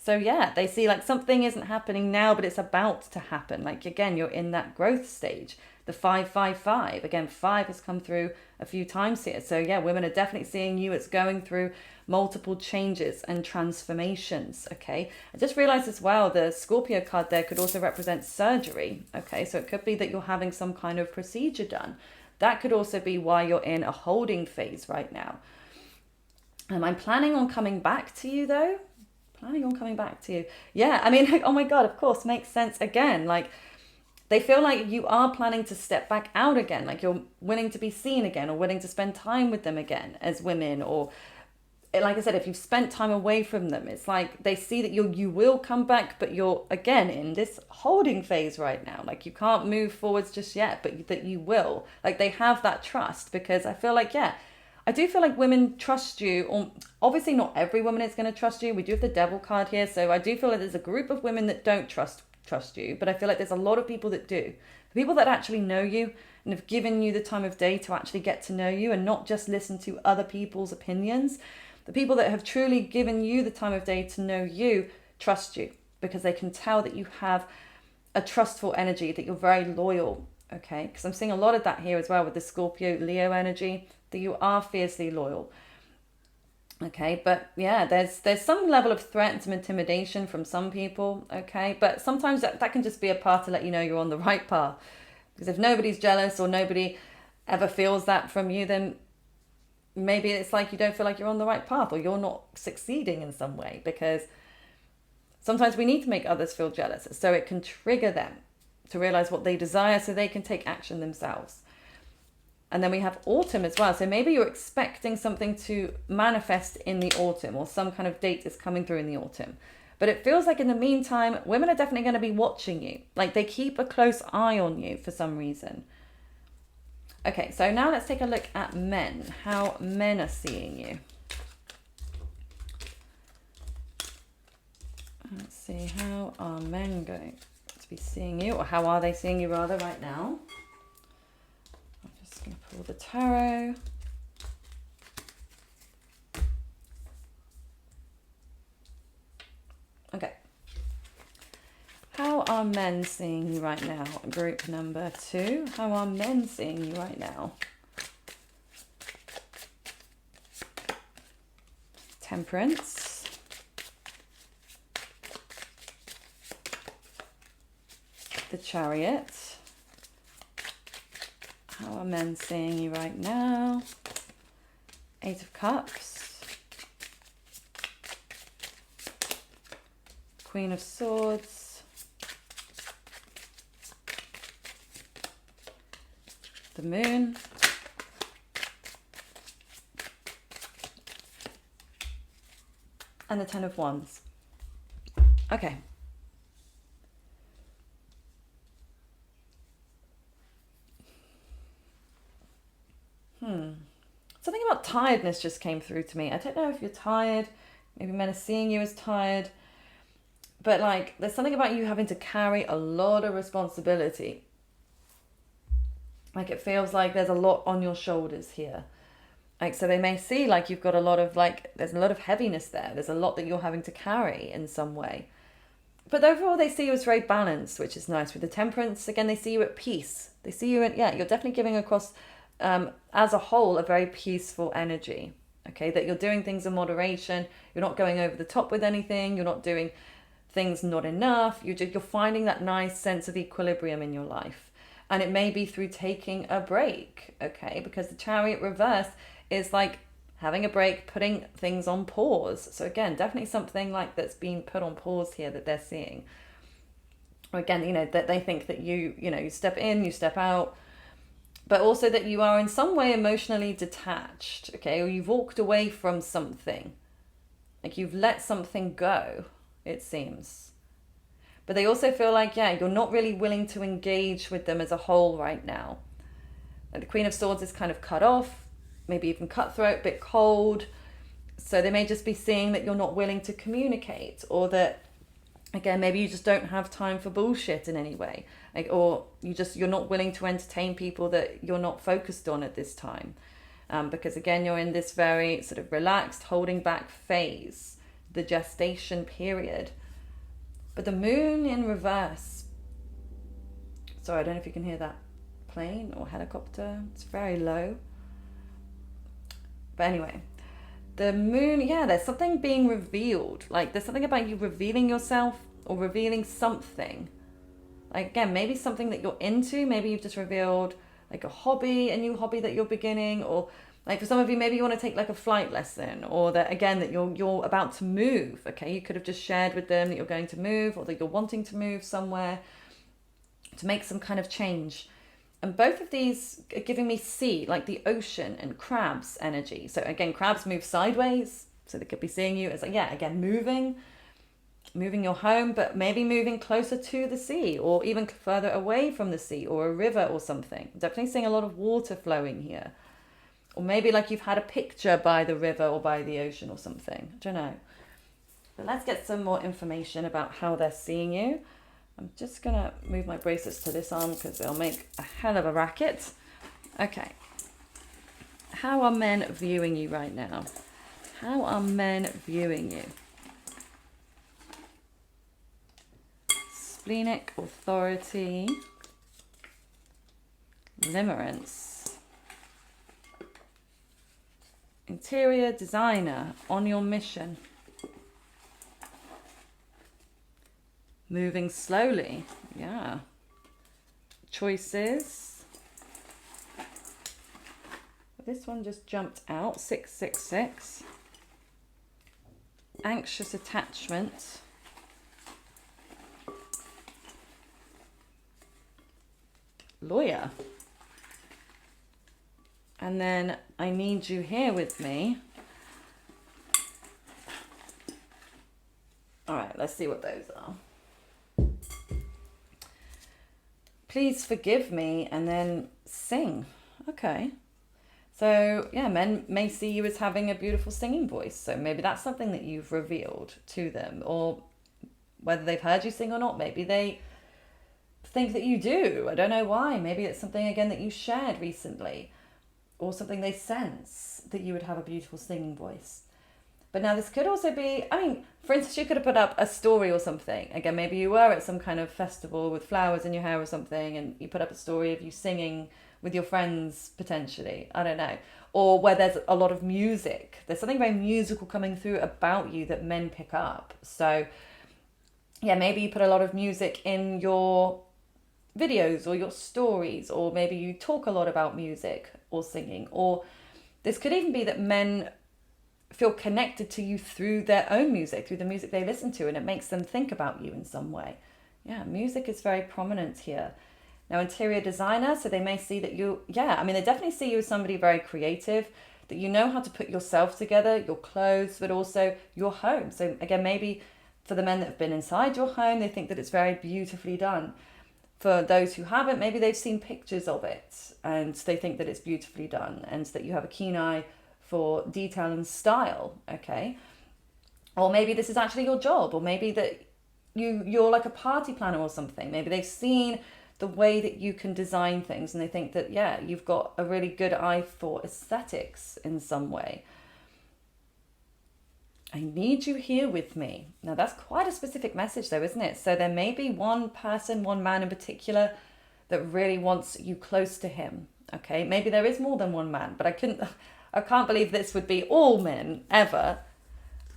So yeah, they see like something isn't happening now, but it's about to happen. Like again, you're in that growth stage. The 555, again, 5 has come through a few times here. So yeah, women are definitely seeing you as going through multiple changes and transformations, okay? I just realized as well, the Scorpio card there could also represent surgery, okay? So it could be that you're having some kind of procedure done. That could also be why you're in a holding phase right now. I'm planning on coming back to you though. Planning on coming back to you. Yeah, I mean, like, oh my God, of course, makes sense again. Like, they feel like you are planning to step back out again, like you're willing to be seen again or willing to spend time with them again as women. Or like I said, if you've spent time away from them, it's like they see that you will come back, but you're again in this holding phase right now. Like you can't move forwards just yet, but that you will. Like they have that trust, because I feel like, I do feel like women trust you. Or obviously not every woman is going to trust you. We do have the devil card here. So I do feel like there's a group of women that don't trust you, but I feel like there's a lot of people that do. The people that actually know you and have given you the time of day to actually get to know you and not just listen to other people's opinions. The people that have truly given you the time of day to know you trust you, because they can tell that you have a trustful energy, that you're very loyal, okay? Because I'm seeing a lot of that here as well with the Scorpio Leo energy, that you are fiercely loyal. Okay, but yeah, there's some level of threat and some intimidation from some people, okay? But sometimes that can just be a path to let you know you're on the right path. Because if nobody's jealous or nobody ever feels that from you, then maybe it's like you don't feel like you're on the right path, or you're not succeeding in some way. Because sometimes we need to make others feel jealous so it can trigger them to realize what they desire so they can take action themselves. And then we have autumn as well. So maybe you're expecting something to manifest in the autumn, or some kind of date is coming through in the autumn. But it feels like in the meantime, women are definitely going to be watching you. Like they keep a close eye on you for some reason. Okay, so now let's take a look at men. How men are seeing you. Let's see, how are men going to be seeing you? Or how are they seeing you rather right now? Going to pull the tarot. Okay. How are men seeing you right now? Group number 2. How are men seeing you right now? Temperance. the Chariot. How are men seeing you right now? Eight of Cups. Queen of Swords. The Moon. And the Ten of Wands. Okay. Something about tiredness just came through to me. I don't know if you're tired. Maybe men are seeing you as tired. But like, there's something about you having to carry a lot of responsibility. Like, it feels like there's a lot on your shoulders here. Like, so they may see like you've got a lot of there's a lot of heaviness there. There's a lot that you're having to carry in some way. But overall, they see you as very balanced, which is nice. With the Temperance, again, they see you at peace. They see you at, you're definitely giving across, as a whole, a very peaceful energy. Okay, that you're doing things in moderation. You're not going over the top with anything. You're not doing things not enough. You're finding that nice sense of equilibrium in your life. And it may be through taking a break, okay? Because the Chariot reverse is like having a break, putting things on pause. So again, definitely something like that's being put on pause here that they're seeing. Or again, that they think that you step in, you step out, but also that you are in some way emotionally detached, okay? Or you've walked away from something. Like you've let something go, it seems. But they also feel like, you're not really willing to engage with them as a whole right now. Like the Queen of Swords is kind of cut off, maybe even cutthroat, a bit cold. So they may just be seeing that you're not willing to communicate, or that, again, maybe you just don't have time for bullshit in any way. Like, or you're not willing to entertain people that you're not focused on at this time. Because again, you're in this very sort of relaxed, holding back phase, the gestation period. But the Moon in reverse. Sorry, I don't know if you can hear that plane or helicopter. It's very low. But anyway, the Moon, there's something being revealed. Like there's something about you revealing yourself or revealing something. Like again, maybe something that you're into. Maybe you've just revealed like a hobby, a new hobby that you're beginning, or like for some of you, maybe you want to take like a flight lesson, or that again, that you're about to move. Okay, you could have just shared with them that you're going to move, or that you're wanting to move somewhere to make some kind of change. And both of these are giving me sea, like the ocean and crabs energy. So again, crabs move sideways, so they could be seeing you as again, moving your home, but maybe moving closer to the sea, or even further away from the sea, or a river or something. Definitely seeing a lot of water flowing here. Or maybe like you've had a picture by the river or by the ocean or something. I don't know. But let's get some more information about how they're seeing you. I'm just going to move my bracelets to this arm because they'll make a hell of a racket. Okay. How are men viewing you right now? How are men viewing you? Splenic authority. Limerence. Interior designer on your mission. Moving slowly. Yeah. Choices. This one just jumped out. 666. Anxious attachment. Lawyer. And then I need you here with me. All right, let's see what those are. Please forgive me, and then sing. Okay. So, men may see you as having a beautiful singing voice. So maybe that's something that you've revealed to them. Or whether they've heard you sing or not, maybe they think that you do. I don't know why. Maybe it's something, again, that you shared recently. Or something they sense that you would have a beautiful singing voice. But now this could also be, for instance, you could have put up a story or something. Again, maybe you were at some kind of festival with flowers in your hair or something, and you put up a story of you singing with your friends, potentially. I don't know. Or where there's a lot of music. There's something very musical coming through about you that men pick up. So, maybe you put a lot of music in your videos or your stories, or maybe you talk a lot about music or singing, or this could even be that men feel connected to you through their own music, through the music they listen to, and it makes them think about you in some way. Yeah, music is very prominent here. Now, interior designer, so they may see that they definitely see you as somebody very creative, that you know how to put yourself together, your clothes, but also your home. So again, maybe for the men that have been inside your home, they think that it's very beautifully done. For those who haven't, maybe they've seen pictures of it and they think that it's beautifully done and that you have a keen eye for detail and style, okay? Or maybe this is actually your job, or maybe that you're like a party planner or something. Maybe they've seen the way that you can design things and they think that, yeah, you've got a really good eye for aesthetics in some way. I need you here with me. Now that's quite a specific message though, isn't it? So there may be one person, one man in particular that really wants you close to him. Okay, maybe there is more than one man, but I can't believe this would be all men ever.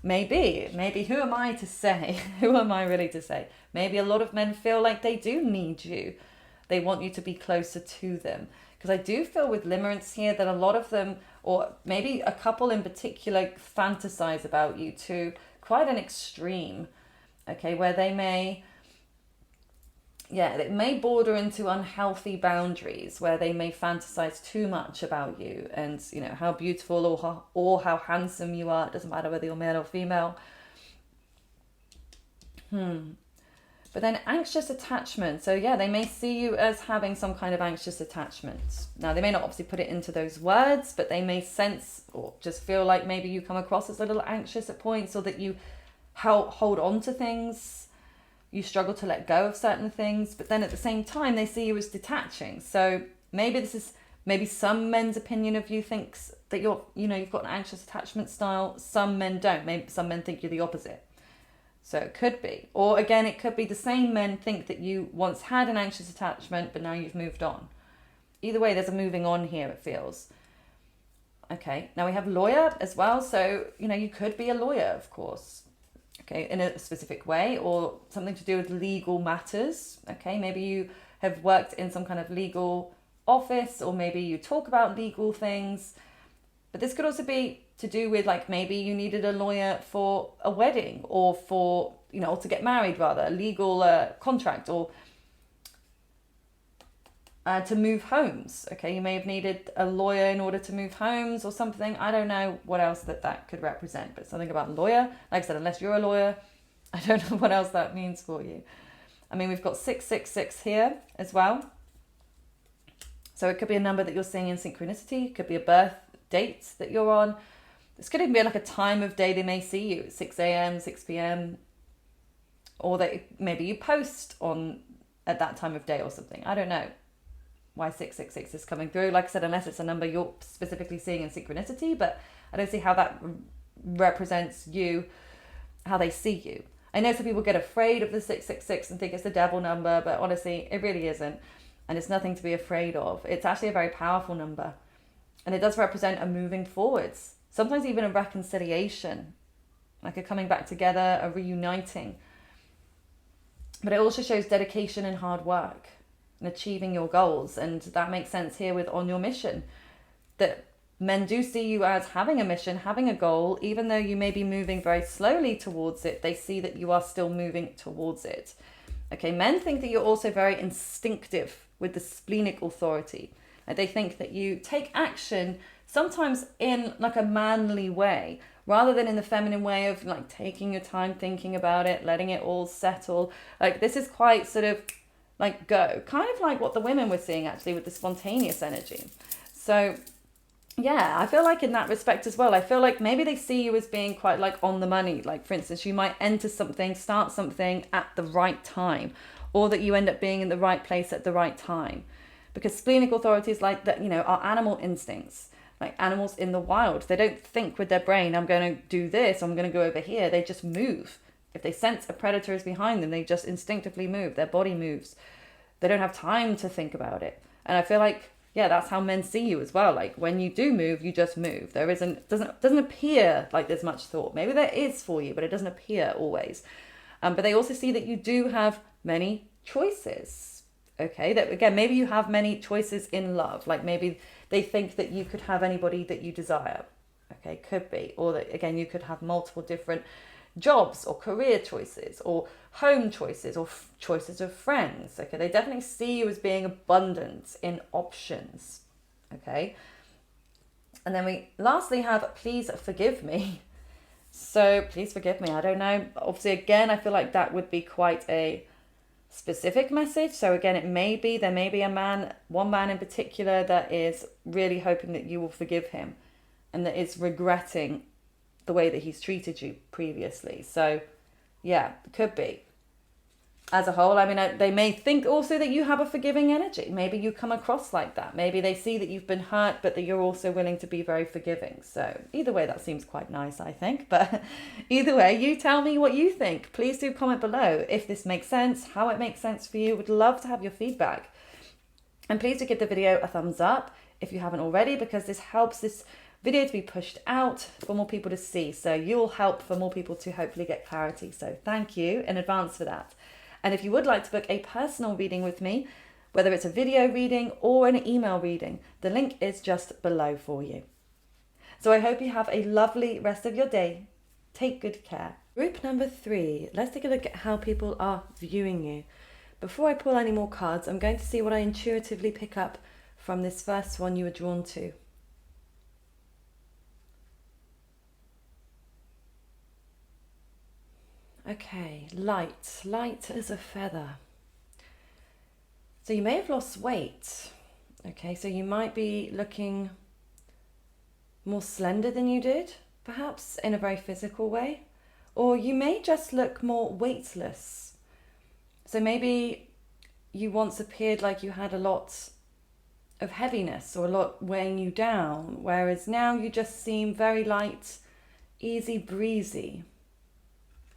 Maybe who am I to say? Who am I really to say? Maybe a lot of men feel like they do need you. They want you to be closer to them. Because I do feel with limerence here that a lot of them, or maybe a couple in particular, fantasize about you to quite an extreme, okay, where they may, it may border into unhealthy boundaries, where they may fantasize too much about you and, you know, how beautiful or how handsome you are. It doesn't matter whether you're male or female. But then anxious attachment. So yeah, they may see you as having some kind of anxious attachment. Now, they may not obviously put it into those words, but they may sense or just feel like maybe you come across as a little anxious at points, or that you hold on to things. You struggle to let go of certain things, but then at the same time, they see you as detaching. So maybe some men's opinion of you thinks that you've got an anxious attachment style. Some men don't. Maybe some men think you're the opposite. So it could be. Or again, it could be the same men think that you once had an anxious attachment, but now you've moved on. Either way, there's a moving on here, it feels. Okay, now we have lawyer as well. So, you could be a lawyer, of course. Okay, in a specific way, or something to do with legal matters. Okay, maybe you have worked in some kind of legal office, or maybe you talk about legal things. But this could also be to do with, like, maybe you needed a lawyer for a wedding, or for, or to get married rather, a legal contract, or to move homes. Okay, you may have needed a lawyer in order to move homes or something. I don't know what else that could represent, but something about a lawyer. Like I said, unless you're a lawyer, I don't know what else that means for you. I mean, we've got 666 here as well. So it could be a number that you're seeing in synchronicity. It could be a birth date that you're on. This could even be like a time of day they may see you, 6 a.m., 6 p.m. Or that maybe you post on at that time of day or something. I don't know why 666 is coming through. Like I said, unless it's a number you're specifically seeing in synchronicity, but I don't see how that represents you, how they see you. I know some people get afraid of the 666 and think it's the devil number, but honestly, it really isn't. And it's nothing to be afraid of. It's actually a very powerful number. And it does represent a moving forwards. Sometimes even a reconciliation, like a coming back together, a reuniting. But it also shows dedication and hard work and achieving your goals. And that makes sense here with on your mission. That men do see you as having a mission, having a goal. Even though you may be moving very slowly towards it, they see that you are still moving towards it. Okay, men think that you're also very instinctive with the splenic authority. And they think that you take action sometimes in like a manly way, rather than in the feminine way of like taking your time thinking about it, letting it all settle. Like this is quite sort of like go, kind of like what the women were seeing actually with the spontaneous energy. So yeah, I feel like in that respect as well, I feel like maybe they see you as being quite like on the money. Like for instance, you might enter something, start something at the right time, or that you end up being in the right place at the right time. Because splenic authority is like that, are animal instincts, like animals in the wild. They don't think with their brain, I'm going to do this, I'm going to go over here. They just move. If they sense a predator is behind them, they just instinctively move. Their body moves. They don't have time to think about it. And I feel like, yeah, that's how men see you as well. Like when you do move, you just move. There doesn't appear like there's much thought. Maybe there is for you, but it doesn't appear always. But they also see that you do have many choices. Okay, that again, maybe you have many choices in love. Like maybe they think that you could have anybody that you desire. Okay, could be. Or that again, you could have multiple different jobs or career choices or home choices or choices of friends. Okay, they definitely see you as being abundant in options. Okay, and then we lastly have please forgive me. So please forgive me. I don't know. Obviously, again, I feel like that would be quite a specific message. So again, there may be one man in particular that is really hoping that you will forgive him and that is regretting the way that he's treated you previously. So yeah, could be. As a whole, I mean, they may think also that you have a forgiving energy. Maybe you come across like that. Maybe they see that you've been hurt, but that you're also willing to be very forgiving. So either way, that seems quite nice, I think. But either way, you tell me what you think. Please do comment below if this makes sense, how it makes sense for you. Would love to have your feedback. And please do give the video a thumbs up if you haven't already, because this helps this video to be pushed out for more people to see. So you'll help for more people to hopefully get clarity. So thank you in advance for that. And if you would like to book a personal reading with me, whether it's a video reading or an email reading, the link is just below for you. So I hope you have a lovely rest of your day. Take good care. Group number 3, let's take a look at how people are viewing you. Before I pull any more cards, I'm going to see what I intuitively pick up from this first one you were drawn to. Okay, light as a feather. So you may have lost weight. Okay, so you might be looking more slender than you did, perhaps in a very physical way. Or you may just look more weightless. So maybe you once appeared like you had a lot of heaviness or a lot weighing you down, whereas now you just seem very light, easy breezy.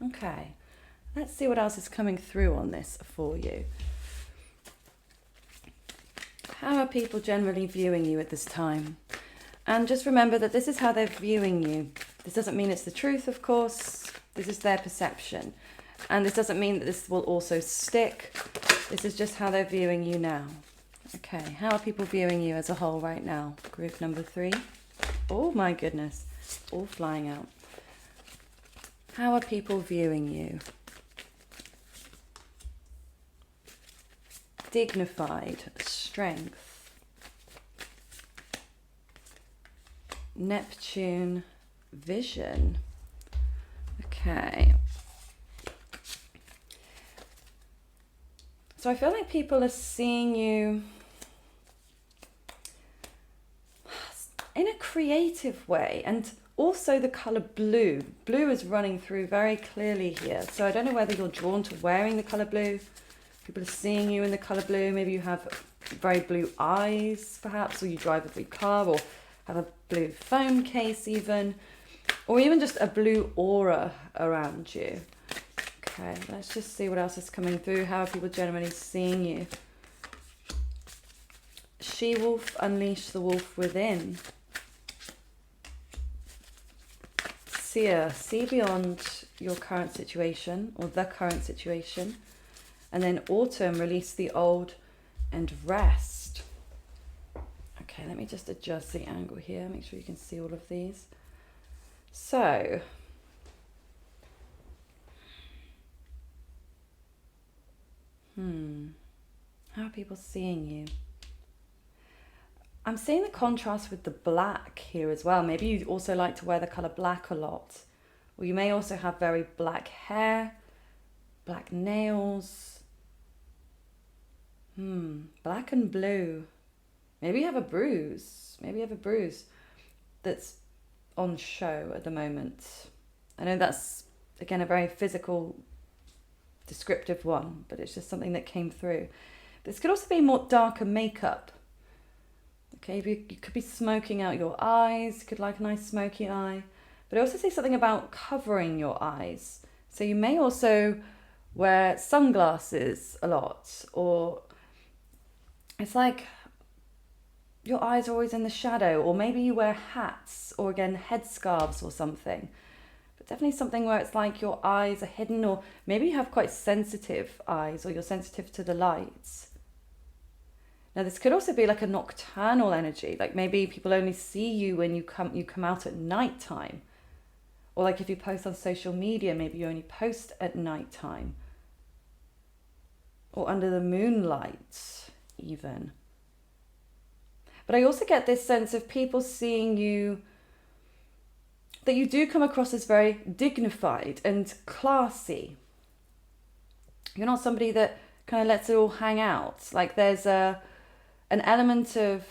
Okay, let's see what else is coming through on this for you. How are people generally viewing you at this time? And just remember that this is how they're viewing you. This doesn't mean it's the truth, of course. This is their perception. And this doesn't mean that this will also stick. This is just how they're viewing you now. Okay, how are people viewing you as a whole right now? Group number 3. Oh my goodness, all flying out. How are people viewing you? Dignified, strength. Neptune, vision. Okay. So I feel like people are seeing you in a creative way, and also the colour blue. Blue is running through very clearly here. So I don't know whether you're drawn to wearing the colour blue. People are seeing you in the colour blue. Maybe you have very blue eyes, perhaps, or you drive a blue car, or have a blue phone case even, or even just a blue aura around you. Okay, let's just see what else is coming through. How are people generally seeing you? She-wolf, unleash the wolf within. Seer, see beyond your current situation or the current situation. And then autumn, release the old and rest. Okay, let me just adjust the angle here. Make sure you can see all of these. So, how are people seeing you? I'm seeing the contrast with the black here as well. Maybe you also like to wear the colour black a lot. Or you may also have very black hair, black nails. Black and blue. Maybe you have a bruise. Maybe you have a bruise that's on show at the moment. I know that's, again, a very physical, descriptive one, but it's just something that came through. This could also be more darker makeup. Okay, you could be smoking out your eyes, you could like a nice smoky eye. But I also see something about covering your eyes. So you may also wear sunglasses a lot, or it's like your eyes are always in the shadow, or maybe you wear hats, or again, headscarves or something. But definitely something where it's like your eyes are hidden, or maybe you have quite sensitive eyes, or you're sensitive to the lights. Now, this could also be like a nocturnal energy, like maybe people only see you when you come out at nighttime. Or like if you post on social media, maybe you only post at nighttime. Or under the moonlight, even. But I also get this sense of people seeing you, that you do come across as very dignified and classy. You're not somebody that kind of lets it all hang out. Like there's an element of,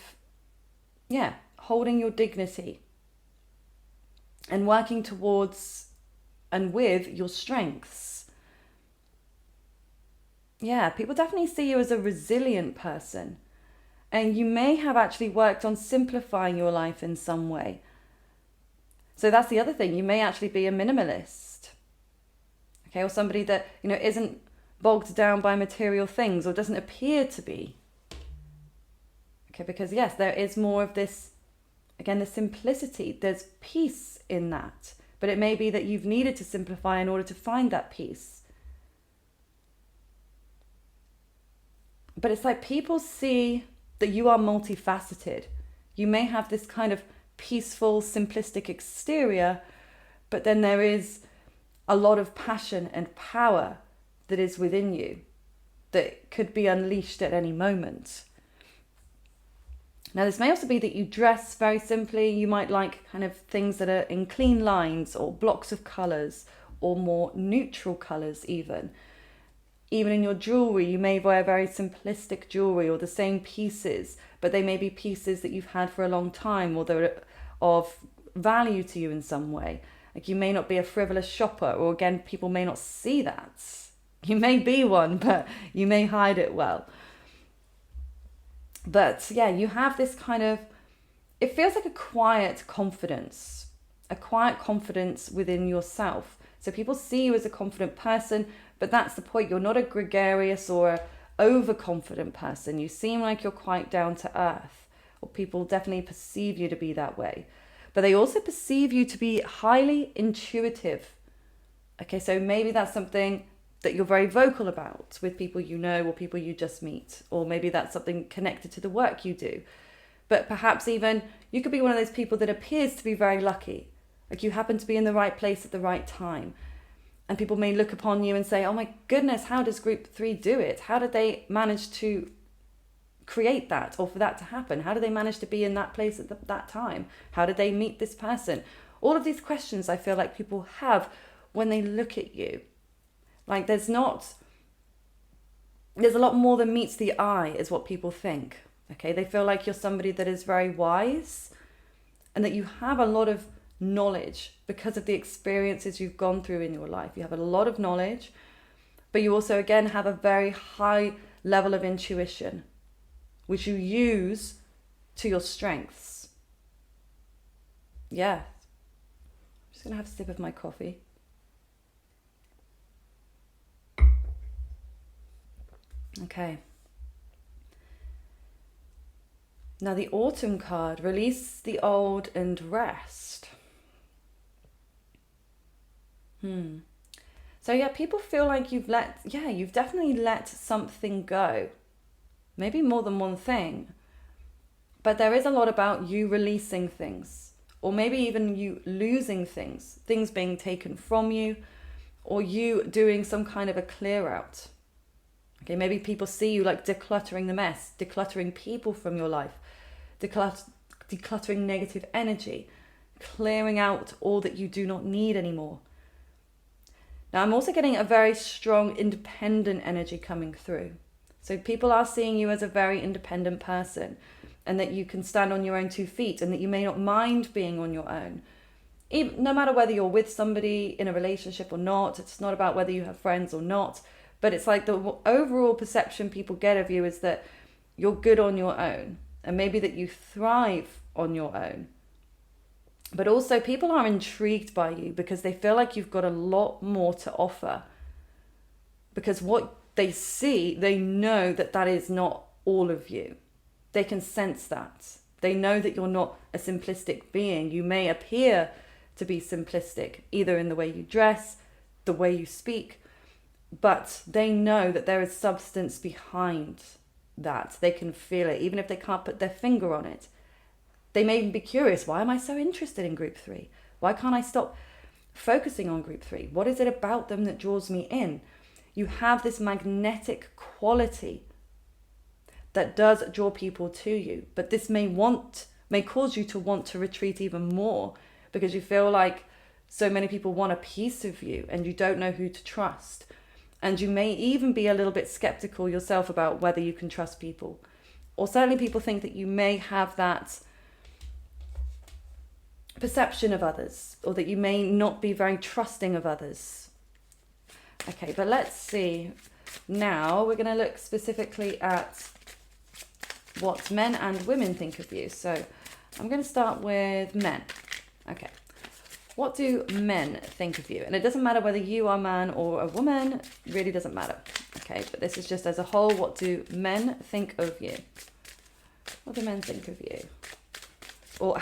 holding your dignity and working towards and with your strengths. Yeah, people definitely see you as a resilient person. And you may have actually worked on simplifying your life in some way. So that's the other thing. You may actually be a minimalist. Okay, or somebody that, isn't bogged down by material things or doesn't appear to be. Okay, because yes, there is more of this, again, the simplicity. There's peace in that. But it may be that you've needed to simplify in order to find that peace. But it's like people see that you are multifaceted. You may have this kind of peaceful, simplistic exterior, but then there is a lot of passion and power that is within you that could be unleashed at any moment. Now, this may also be that you dress very simply. You might like kind of things that are in clean lines or blocks of colours or more neutral colours even. Even in your jewellery, you may wear very simplistic jewellery or the same pieces, but they may be pieces that you've had for a long time or they're of value to you in some way. Like you may not be a frivolous shopper, or again, people may not see that. You may be one, but you may hide it well. But yeah, you have this kind of, it feels like a quiet confidence within yourself. So people see you as a confident person, but that's the point. You're not a gregarious or a overconfident person. You seem like you're quite down to earth, or people definitely perceive you to be that way. But they also perceive you to be highly intuitive. Okay, so maybe that's something that you're very vocal about with people you know or people you just meet, or maybe that's something connected to the work you do. But perhaps even you could be one of those people that appears to be very lucky, like you happen to be in the right place at the right time, and people may look upon you and say, oh my goodness, how does group 3 do it? How did they manage to create that, or for that to happen? How did they manage to be in that place at that time? How did they meet this person? All of these questions I feel like people have when they look at you. Like there's a lot more than meets the eye is what people think. Okay, they feel like you're somebody that is very wise and that you have a lot of knowledge because of the experiences you've gone through in your life. You have a lot of knowledge, but you also again have a very high level of intuition, which you use to your strengths. Yeah. I'm just gonna have a sip of my coffee. Okay. Now the autumn card, release the old and rest. So yeah, people feel like you've definitely let something go. Maybe more than one thing. But there is a lot about you releasing things, or maybe even you losing things being taken from you, or you doing some kind of a clear out. Okay, maybe people see you like decluttering the mess, decluttering people from your life, decluttering negative energy, clearing out all that you do not need anymore. Now, I'm also getting a very strong independent energy coming through. So people are seeing you as a very independent person, and that you can stand on your own 2 feet, and that you may not mind being on your own. Even, no matter whether you're with somebody in a relationship or not, it's not about whether you have friends or not, but it's like the overall perception people get of you is that you're good on your own, and maybe that you thrive on your own. But also people are intrigued by you because they feel like you've got a lot more to offer. Because what they see, they know that that is not all of you. They can sense that. They know that you're not a simplistic being. You may appear to be simplistic, either in the way you dress, the way you speak, but they know that there is substance behind that. They can feel it, even if they can't put their finger on it. They may even be curious, why am I so interested in group 3? Why can't I stop focusing on group 3? What is it about them that draws me in? You have this magnetic quality that does draw people to you, but this may cause you to want to retreat even more, because you feel like so many people want a piece of you and you don't know who to trust. And you may even be a little bit skeptical yourself about whether you can trust people. Or certainly people think that you may have that perception of others, or that you may not be very trusting of others. Okay, but let's see. Now we're going to look specifically at what men and women think of you. So I'm going to start with men. Okay. What do men think of you? And it doesn't matter whether you are a man or a woman, really doesn't matter. Okay, but this is just as a whole, what do men think of you? What do men think of you? Or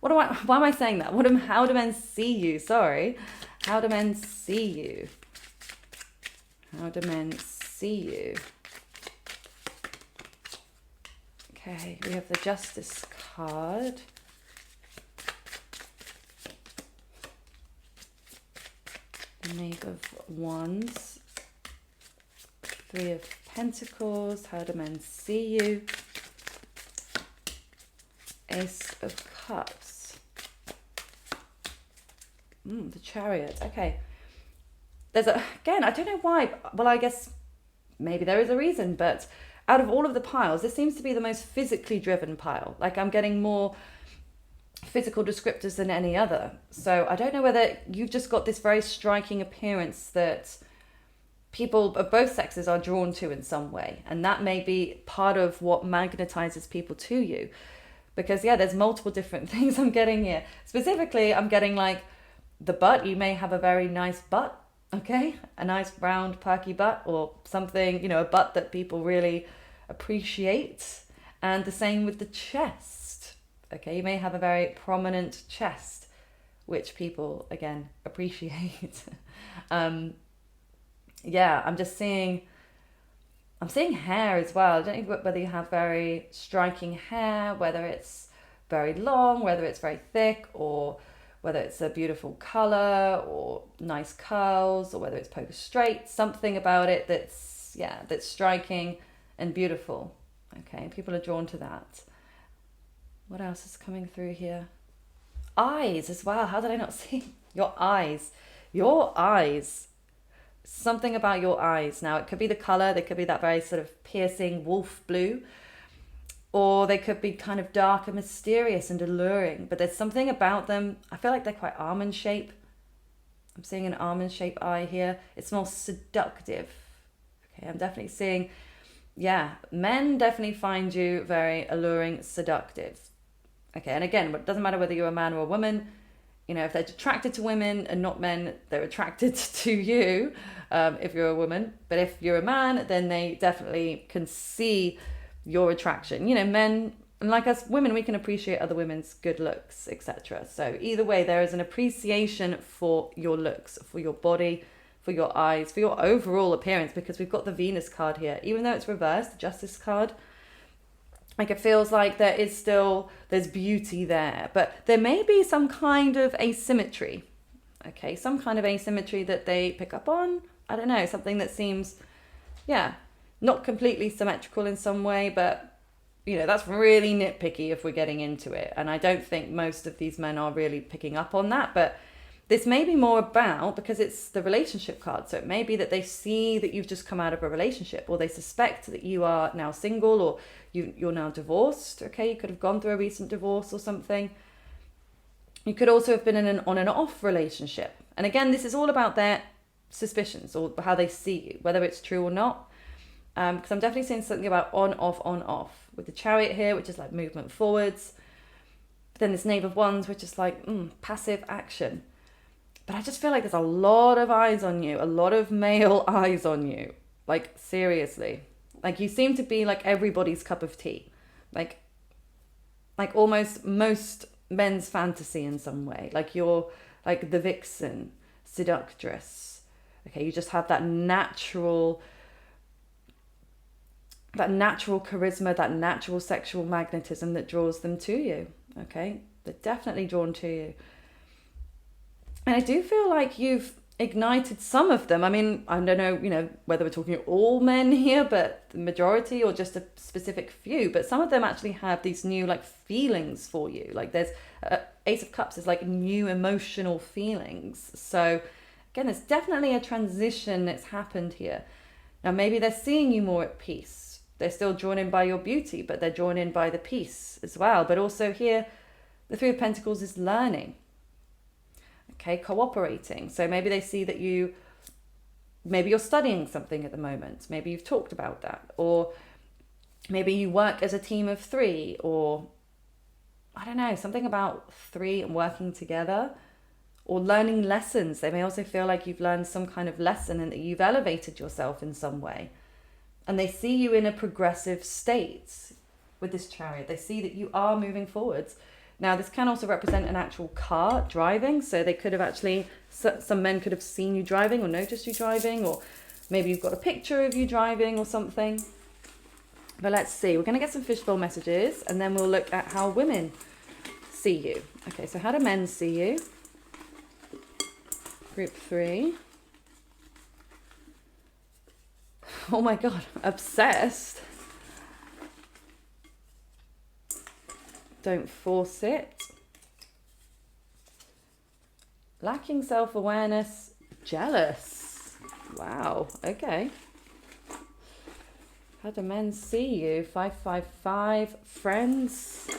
why am I saying that? How do men see you? Sorry. How do men see you? How do men see you? Okay, we have the Justice card. The Knave of Wands. 3 of Pentacles. How do men see you? Ace of Cups. The Chariot. Okay. Again, I don't know why. Well, I guess maybe there is a reason, but out of all of the piles, this seems to be the most physically driven pile. Like, I'm getting more physical descriptors than any other. So I don't know whether you've just got this very striking appearance that people of both sexes are drawn to in some way. And that may be part of what magnetizes people to you. Because, yeah, there's multiple different things I'm getting here. Specifically, I'm getting like the butt. You may have a very nice butt, okay? A nice round, perky butt, or something, a butt that people really appreciate. And the same with the chest. Okay, you may have a very prominent chest, which people, again, appreciate. Yeah, I'm seeing hair as well. I don't know whether you have very striking hair, whether it's very long, whether it's very thick, or whether it's a beautiful color or nice curls, or whether it's poker straight, something about it that's striking and beautiful. Okay, people are drawn to that. What else is coming through here? Eyes as well. How did I not see your eyes? Your eyes. Something about your eyes. Now, it could be the color. They could be that very sort of piercing wolf blue. Or they could be kind of dark and mysterious and alluring. But there's something about them. I feel like they're quite almond shape. I'm seeing an almond shape eye here. It's more seductive. Okay, I'm definitely seeing, men definitely find you very alluring, seductive. Okay, and again, it doesn't matter whether you're a man or a woman. If they're attracted to women and not men, they're attracted to you if you're a woman. But if you're a man, then they definitely can see your attraction. Men, and like us women, we can appreciate other women's good looks, etc. So either way, there is an appreciation for your looks, for your body, for your eyes, for your overall appearance, because we've got the Venus card here. Even though it's reversed, the Justice card, like, it feels like there's beauty there, but there may be some kind of asymmetry. Okay, some kind of asymmetry that they pick up on. I don't know, something that seems, not completely symmetrical in some way, but, that's really nitpicky if we're getting into it. And I don't think most of these men are really picking up on that, but this may be more about, because it's the relationship card, so it may be that they see that you've just come out of a relationship, or they suspect that you are now single, or you're now divorced. Okay, you could have gone through a recent divorce or something. You could also have been in an on and off relationship. And again, this is all about their suspicions or how they see you, whether it's true or not. Because I'm definitely seeing something about on, off. With the Chariot here, which is like movement forwards. But then this Knave of Wands, which is like passive action. But I just feel like there's a lot of eyes on you, a lot of male eyes on you. Like, seriously. Like, you seem to be like everybody's cup of tea. Like almost most men's fantasy in some way. Like, you're like the vixen, seductress. Okay, you just have that natural that natural charisma, that natural sexual magnetism that draws them to you. Okay, they're definitely drawn to you. And I do feel like you've ignited some of them. I mean, I don't know, whether we're talking all men here, but the majority or just a specific few. But some of them actually have these new like feelings for you. Like there's Ace of Cups is like new emotional feelings. So again, there's definitely a transition that's happened here. Now, maybe they're seeing you more at peace. They're still drawn in by your beauty, but they're drawn in by the peace as well. But also here, the Three of Pentacles is learning. Okay, cooperating. So maybe they see that maybe you're studying something at the moment. Maybe you've talked about that. Or maybe you work as a team of three, or I don't know, something about three and working together, or learning lessons. They may also feel like you've learned some kind of lesson and that you've elevated yourself in some way. And they see you in a progressive state with this Chariot. They see that you are moving forwards. Now, this can also represent an actual car driving. So they could have actually, some men could have seen you driving or noticed you driving, or maybe you've got a picture of you driving or something. But let's see. We're going to get some fishbowl messages, and then we'll look at how women see you. Okay, so how do men see you? Group 3. Oh my God, obsessed. Don't force it. Lacking self-awareness. Jealous. Wow, okay. How do men see you? 555. Friends.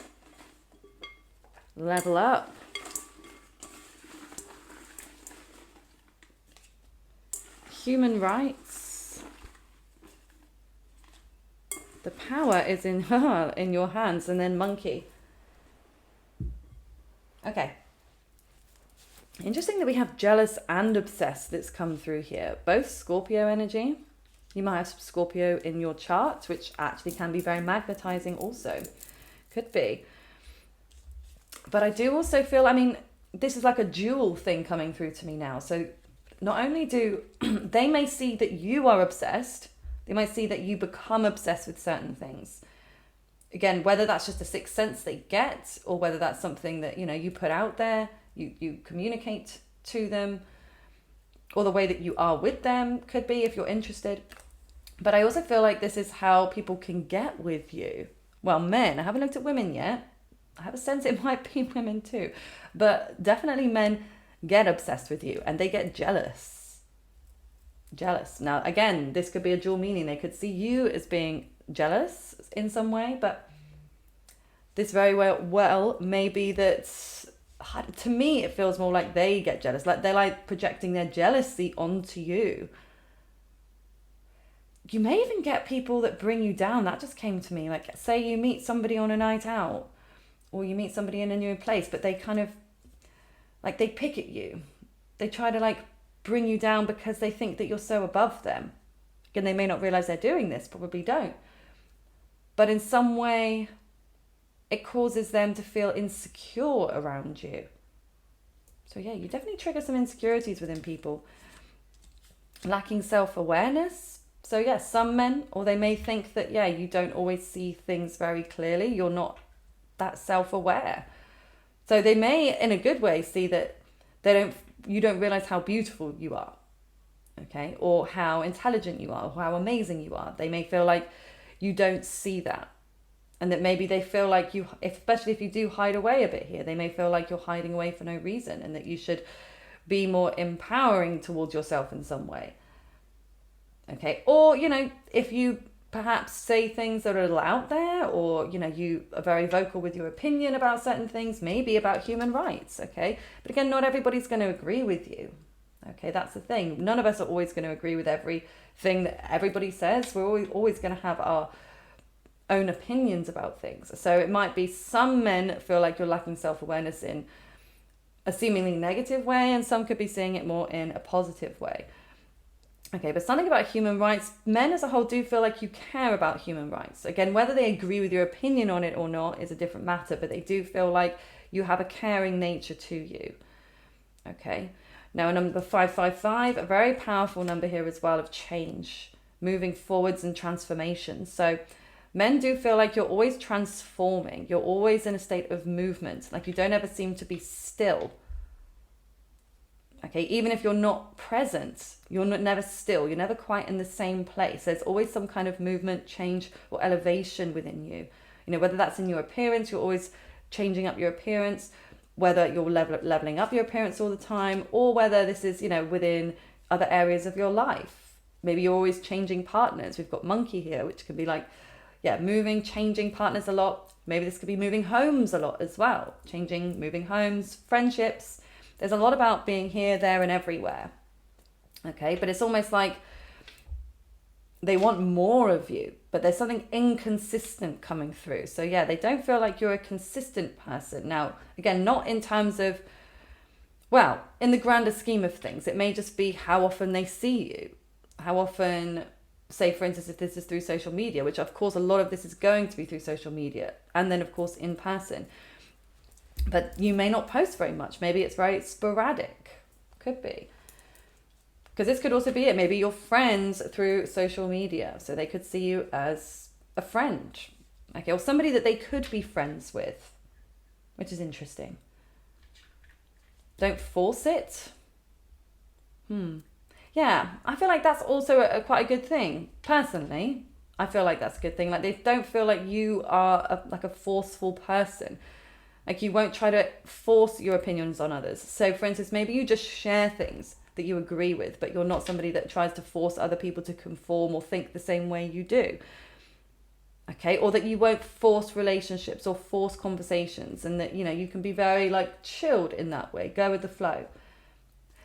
Level up. Human rights. The power is in your hands, and then monkey. Okay. Interesting that we have jealous and obsessed that's come through here. Both Scorpio energy. You might have Scorpio in your chart, which actually can be very magnetizing also. Could be. But I do also feel, this is like a dual thing coming through to me now. So not only do they may see that you are obsessed, they might see that you become obsessed with certain things. Again, whether that's just a sixth sense they get, or whether that's something that, you put out there, you communicate to them, or the way that you are with them could be if you're interested. But I also feel like this is how people can get with you. Well, men, I haven't looked at women yet. I have a sense it might be women too. But definitely men get obsessed with you and they get jealous. Now, again, this could be a dual meaning. They could see you as being jealous in some way, but this very well may be that, to me, it feels more like they get jealous. Like they're like projecting their jealousy onto you. You may even get people that bring you down. That just came to me. Like, say you meet somebody on a night out, or you meet somebody in a new place, but they kind of, like, they pick at you. They try to, like, bring you down because they think that you're so above them. Again, they may not realize they're doing this, probably don't. But in some way, it causes them to feel insecure around you. So yeah, you definitely trigger some insecurities within people. Lacking self-awareness. So yeah, some men, or they may think that, yeah, you don't always see things very clearly. You're not that self-aware. So they may, in a good way, see that you don't realize how beautiful you are, okay? Or how intelligent you are, or how amazing you are. They may feel like you don't see that. And that maybe they feel like you, especially if you do hide away a bit here, they may feel like you're hiding away for no reason and that you should be more empowering towards yourself in some way. Okay, or, if you perhaps say things that are a little out there, or, you are very vocal with your opinion about certain things, maybe about human rights, okay? But again, not everybody's going to agree with you, okay? That's the thing. None of us are always going to agree with everything that everybody says. We're always going to have our own opinions about things. So it might be some men feel like you're lacking self-awareness in a seemingly negative way, and some could be seeing it more in a positive way. Okay, but something about human rights, men as a whole do feel like you care about human rights. Again, whether they agree with your opinion on it or not is a different matter, but they do feel like you have a caring nature to you. Okay, now number 555, a very powerful number here as well of change. moving forwards and transformation. So men do feel like you're always transforming. You're always in a state of movement. Like you don't ever seem to be still. Okay, even if you're not present, you're never still. You're never quite in the same place. There's always some kind of movement, change, or elevation within you. You know, whether that's in your appearance, you're always changing up your appearance, whether you're leveling up your appearance all the time, or whether this is, you know, within other areas of your life. Maybe you're always changing partners. We've got monkey here, which can be like, yeah, moving, changing partners a lot. Maybe this could be moving homes a lot as well. Changing, moving homes, friendships. There's a lot about being here, there, and everywhere. Okay, but it's almost like they want more of you, but there's something inconsistent coming through. So yeah, they don't feel like you're a consistent person. Now, again, not in terms of, well, in the grander scheme of things, it may just be how often they see you. How often, say for instance, if this is through social media, which of course a lot of this is going to be through social media, and then of course in person. But you may not post very much. Maybe it's very sporadic. Could be. Because this could also be it. Maybe you're friends through social media. So they could see you as a friend. Okay, or somebody that they could be friends with. Which is interesting. Don't force it. Yeah, I feel like that's also quite a good thing. Personally, I feel like that's a good thing. Like they don't feel like you are like a forceful person. Like you won't try to force your opinions on others. So for instance, maybe you just share things that you agree with, but you're not somebody that tries to force other people to conform or think the same way you do. Okay, or that you won't force relationships or force conversations, and that, you know, you can be very like chilled in that way, go with the flow.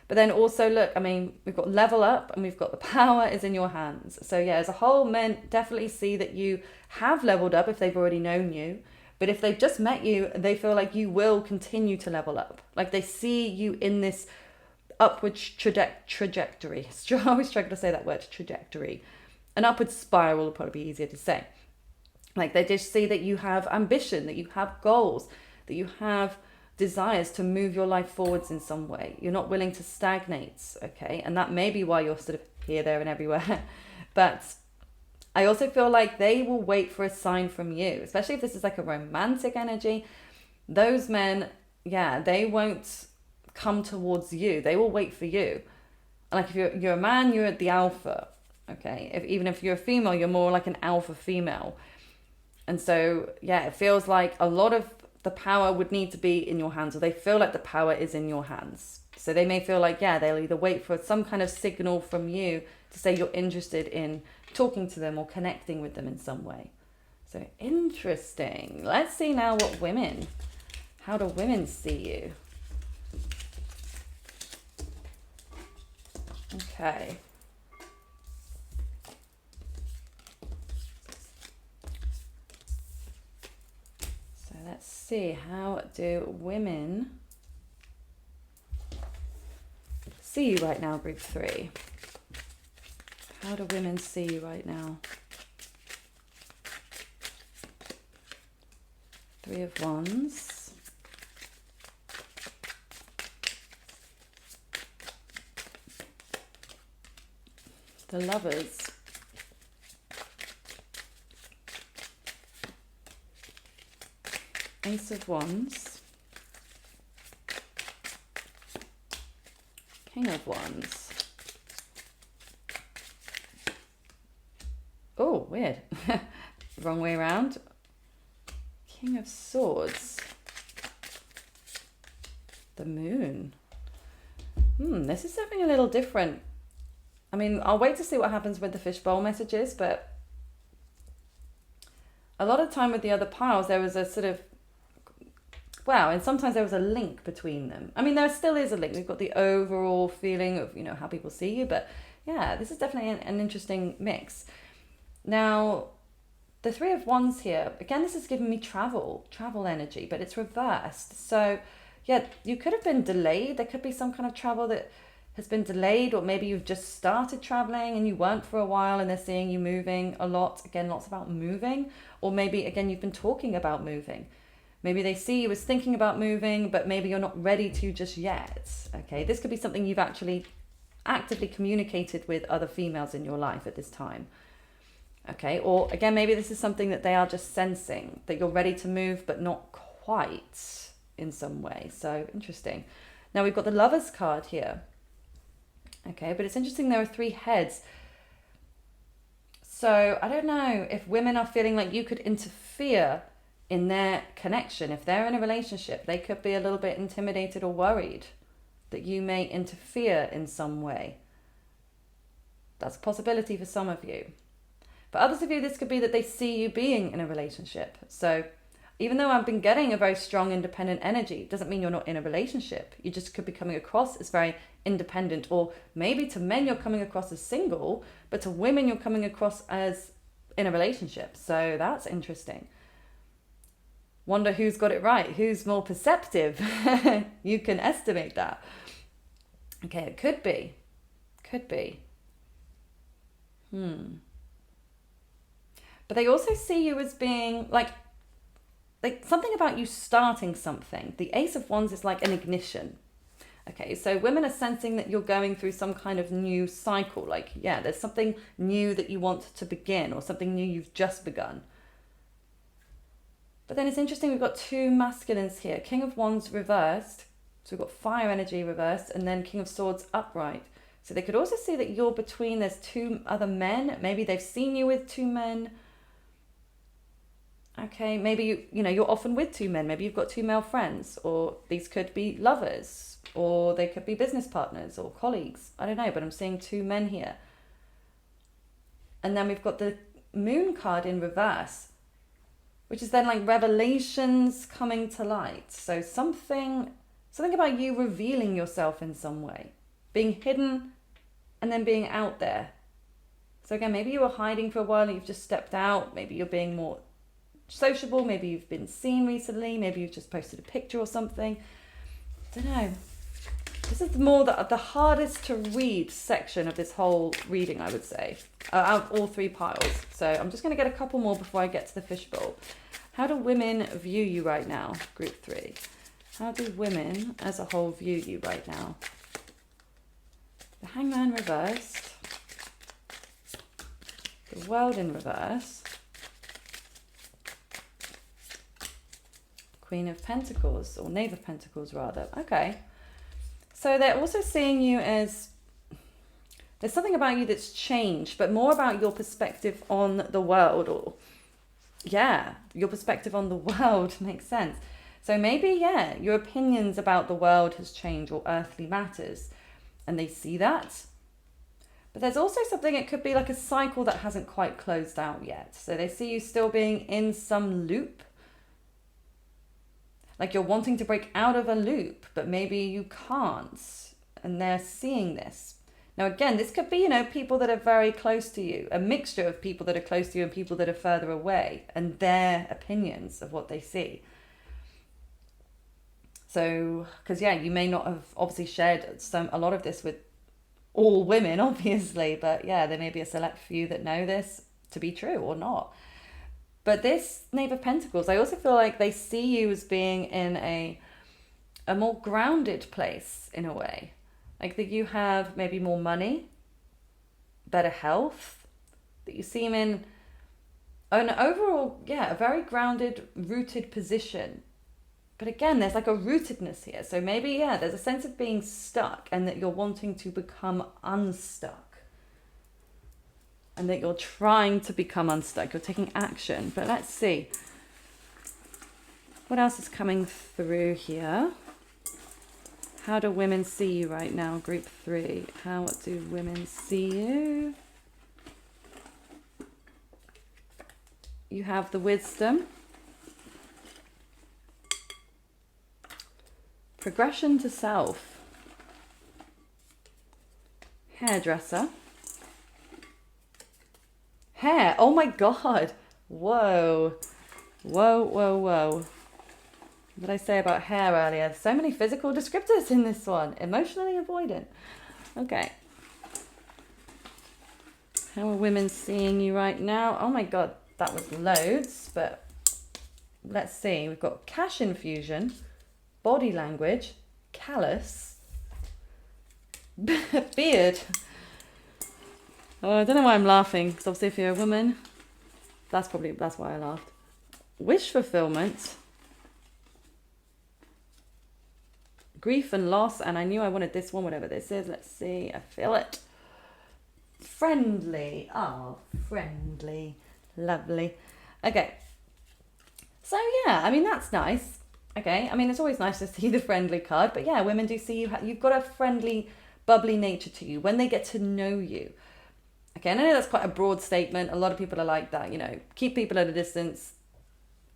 But then also look, I mean, we've got level up and we've got the power is in your hands. So yeah, as a whole, men definitely see that you have leveled up if they've already known you. But if they've just met you, they feel like you will continue to level up. Like they see you in this upward trajectory. I always struggle to say that word, trajectory. An upward spiral will probably be easier to say. Like they just see that you have ambition, that you have goals, that you have desires to move your life forwards in some way. You're not willing to stagnate, okay? And that may be why you're sort of here, there, and everywhere. But I also feel like they will wait for a sign from you, especially if this is like a romantic energy. Those men, yeah, they won't come towards you. They will wait for you. Like if you're a man, you're the alpha, okay? Even if you're a female, you're more like an alpha female. And so, yeah, it feels like a lot of the power would need to be in your hands, or they feel like the power is in your hands. So they may feel like, yeah, they'll either wait for some kind of signal from you to say you're interested in talking to them or connecting with them in some way. So interesting. Let's see now how do women see you? Okay. So let's see, how do women see you right now, group 3? How do women see you right now? 3 of Wands. The Lovers. Ace of Wands. King of Wands. Oh, weird. Wrong way around. King of Swords. The Moon. This is something a little different. I mean, I'll wait to see what happens with the fishbowl messages, but a lot of time with the other piles, there was a sort of, wow, and sometimes there was a link between them. I mean, there still is a link. We've got the overall feeling of, you know, how people see you, but yeah, this is definitely an interesting mix. Now, the 3 of Wands here, again, this is giving me travel energy, but it's reversed. So yeah, you could have been delayed. There could be some kind of travel that has been delayed, or maybe you've just started traveling and you weren't for a while and they're seeing you moving a lot. Again, lots about moving. Or maybe, again, you've been talking about moving. Maybe they see you as thinking about moving, but maybe you're not ready to just yet. Okay, this could be something you've actually actively communicated with other females in your life at this time. Okay, or again, maybe this is something that they are just sensing, that you're ready to move, but not quite in some way. So interesting. Now we've got the Lovers card here. Okay, but it's interesting, there are 3 heads. So I don't know if women are feeling like you could interfere in their connection. If they're in a relationship, they could be a little bit intimidated or worried that you may interfere in some way. That's a possibility for some of you. For others of you, this could be that they see you being in a relationship. So even though I've been getting a very strong independent energy, it doesn't mean you're not in a relationship. You just could be coming across as very independent, or maybe to men you're coming across as single, but to women you're coming across as in a relationship. So that's interesting. Wonder who's got it right, who's more perceptive. You can estimate that. Okay, it could be. But they also see you as being like something about you starting something. The Ace of Wands is like an ignition. Okay, so women are sensing that you're going through some kind of new cycle. Like, yeah, there's something new that you want to begin, or something new you've just begun. But then it's interesting, we've got 2 masculines here. King of Wands reversed. So we've got fire energy reversed, and then King of Swords upright. So they could also see that you're between, there's 2 other men. Maybe they've seen you with 2 men. Okay, maybe you're often with 2 men. Maybe you've got 2 male friends, or these could be lovers, or they could be business partners or colleagues. I don't know, but I'm seeing 2 men here. And then we've got the Moon card in reverse, which is then like revelations coming to light. So something about you revealing yourself in some way, being hidden and then being out there. So again, maybe you were hiding for a while and you've just stepped out. Maybe you're being more sociable. Maybe you've been seen recently. Maybe you've just posted a picture or something. I don't know. This is more the hardest to read section of this whole reading, I would say, out of all 3 piles. So I'm just going to get a couple more before I get to the fishbowl. How do women view you right now, group 3? How do women as a whole view you right now? The Hangman reversed. The World in reverse. Queen of Pentacles, or Knave of Pentacles rather. Okay. So they're also seeing you as, there's something about you that's changed, but more about your perspective on the world, or yeah, your perspective on the world makes sense. So maybe, yeah, your opinions about the world has changed, or earthly matters, and they see that. But there's also something, it could be like a cycle that hasn't quite closed out yet. So they see you still being in some loop. Like you're wanting to break out of a loop, but maybe you can't. And they're seeing this. Now, again, this could be, people that are very close to you, a mixture of people that are close to you and people that are further away, and their opinions of what they see. So, because, yeah, you may not have obviously shared a lot of this with all women, obviously, but yeah, there may be a select few that know this to be true or not. But this Knave of Pentacles, I also feel like they see you as being in a more grounded place in a way. Like that you have maybe more money, better health, that you seem in an overall, yeah, a very grounded, rooted position. But again, there's like a rootedness here. So maybe, yeah, there's a sense of being stuck and that you're wanting to become unstuck. And that you're trying to become unstuck. You're taking action. But let's see. What else is coming through here? How do women see you right now, group 3? How do women see you? You have the Wisdom. Progression to self. Hairdresser. Hair. Oh my God. Whoa. Whoa, whoa, whoa. What did I say about hair earlier? So many physical descriptors in this one. Emotionally avoidant. Okay. How are women seeing you right now? Oh my God. That was loads, but let's see. We've got cash infusion, body language, callous, Beard. Oh, I don't know why I'm laughing, because obviously if you're a woman, that's why I laughed. Wish fulfillment. Grief and loss, and I knew I wanted this one, whatever this is. Let's see, I feel it. Friendly. Oh, friendly. Lovely. Okay. So yeah, I mean, that's nice. Okay, I mean, it's always nice to see the friendly card, but yeah, women do see you've got a friendly, bubbly nature to you when they get to know you. Okay, and I know that's quite a broad statement. A lot of people are like that, keep people at a distance,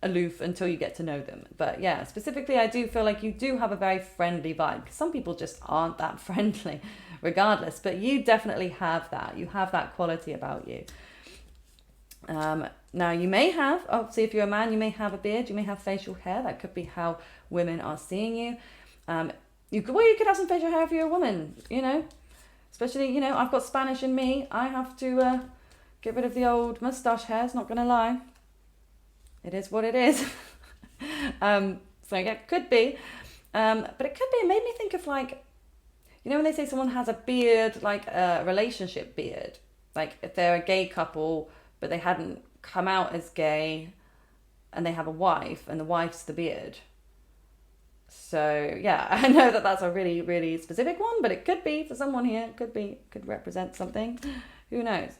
aloof until you get to know them. But yeah, specifically, I do feel like you do have a very friendly vibe. Some people just aren't that friendly, regardless, but you definitely have that. You have that quality about you. Now, you may have, obviously, if you're a man, you may have a beard, you may have facial hair. That could be how women are seeing you. You could have some facial hair if you're a woman, Especially, I've got Spanish in me. I have to get rid of the old moustache hairs, not going to lie. It is what it is. So yeah, could be. But it could be, it made me think of like, when they say someone has a beard, like a relationship beard, like if they're a gay couple, but they hadn't come out as gay and they have a wife and the wife's the beard. So yeah, I know that that's a really, really specific one, but it could be for someone here. It could represent something. Who knows?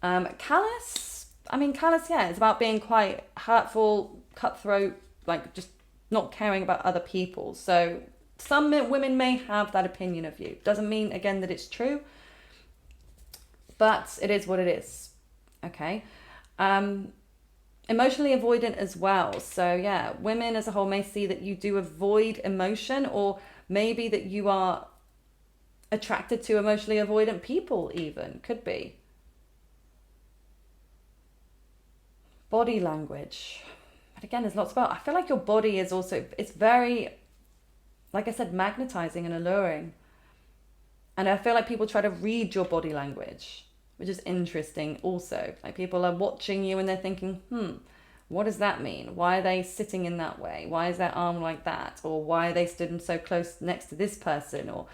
Callous. Callous, yeah, it's about being quite hurtful, cutthroat, like just not caring about other people. So some women may have that opinion of you. Doesn't mean, again, that it's true, but it is what it is. Okay. Emotionally avoidant as well. So yeah, women as a whole may see that you do avoid emotion, or maybe that you are attracted to emotionally avoidant people even. Could be. Body language. But again, there's lots about, I feel like your body is also, it's very, like I said, magnetizing and alluring. And I feel like people try to read your body language, which is interesting also. Like people are watching you and they're thinking, what does that mean? Why are they sitting in that way? Why is their arm like that? Or why are they stood so close next to this person? Or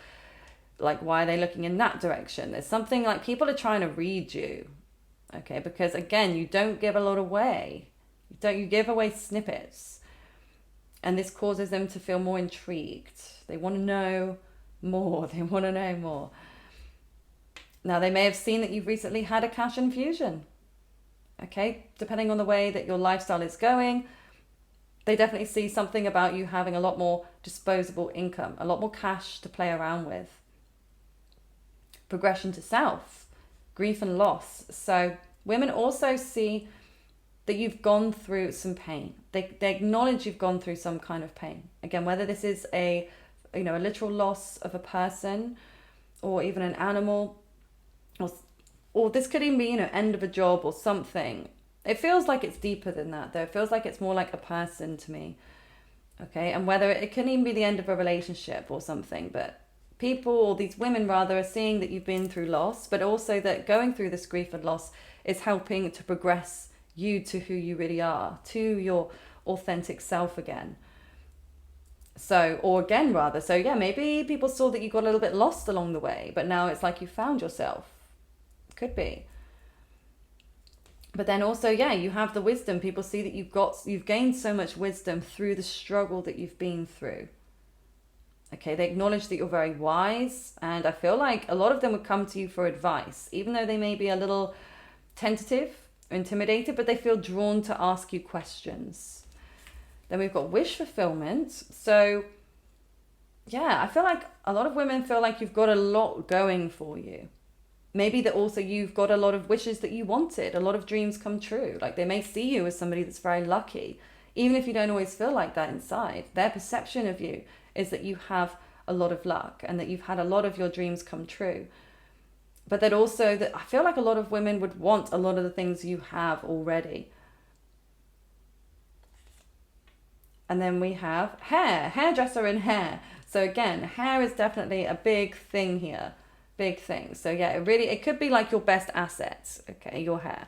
like, why are they looking in that direction? There's something like people are trying to read you. Okay, because again, you don't give a lot away. You give away snippets. And this causes them to feel more intrigued. They want to know more. They want to know more. Now, they may have seen that you've recently had a cash infusion. Okay, depending on the way that your lifestyle is going, they definitely see something about you having a lot more disposable income, a lot more cash to play around with. Progression to self, grief and loss. So women also see that you've gone through some pain. They acknowledge you've gone through some kind of pain. Again, whether this is a literal loss of a person or even an animal, or this could even be, end of a job or something. It feels like it's deeper than that, though. It feels like it's more like a person to me. Okay, and whether it can even be the end of a relationship or something, but people, or these women rather, are seeing that you've been through loss, but also that going through this grief and loss is helping to progress you to who you really are, to your authentic self again. So, or again rather, so yeah, maybe people saw that you got a little bit lost along the way, but now it's like you found yourself. Could be. But then also, yeah, you have the wisdom. People see that you've gained so much wisdom through the struggle that you've been through. Okay, they acknowledge that you're very wise, and I feel like a lot of them would come to you for advice, even though they may be a little tentative or intimidated, but they feel drawn to ask you questions. Then we've got wish fulfillment. So yeah, I feel like a lot of women feel like you've got a lot going for you. Maybe that also you've got a lot of wishes that you wanted, a lot of dreams come true. Like they may see you as somebody that's very lucky, even if you don't always feel like that inside. Their perception of you is that you have a lot of luck and that you've had a lot of your dreams come true. But that also, that I feel like a lot of women would want a lot of the things you have already. And then we have hair, hairdresser and hair. So again, hair is definitely a big thing here. Big thing. So yeah, it could be like your best asset, okay, your hair.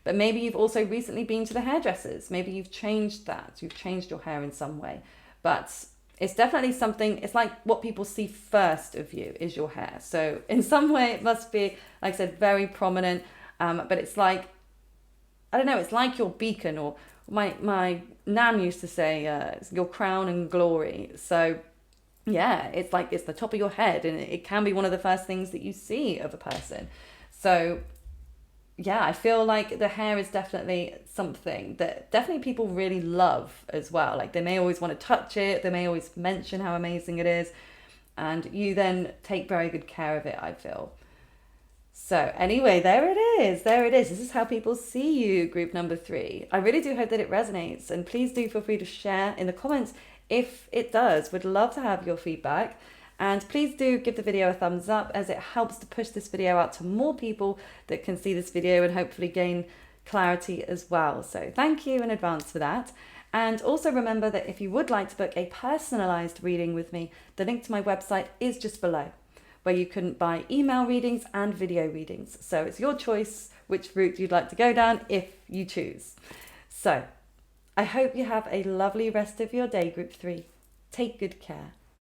But maybe you've also recently been to the hairdressers. Maybe you've changed that. You've changed your hair in some way. But it's definitely something, it's like what people see first of you is your hair. So in some way it must be, like I said, very prominent, but it's like, I don't know, it's like your beacon, or my nan used to say, it's your crown and glory. So yeah, it's like it's the top of your head, and it can be one of the first things that you see of a person. So yeah, I feel like the hair is definitely something that definitely people really love as well. Like they may always want to touch it, they may always mention how amazing it is, and you then take very good care of it, I feel. So anyway, there it is. There it is. This is how people see you, group number 3. I really do hope that it resonates, and please do feel free to share in the comments if it does. Would love to have your feedback. And please do give the video a thumbs up, as it helps to push this video out to more people that can see this video and hopefully gain clarity as well. So thank you in advance for that. And also remember that if you would like to book a personalized reading with me, the link to my website is just below, where you can buy email readings and video readings. So it's your choice which route you'd like to go down if you choose. So I hope you have a lovely rest of your day, group 3. Take good care.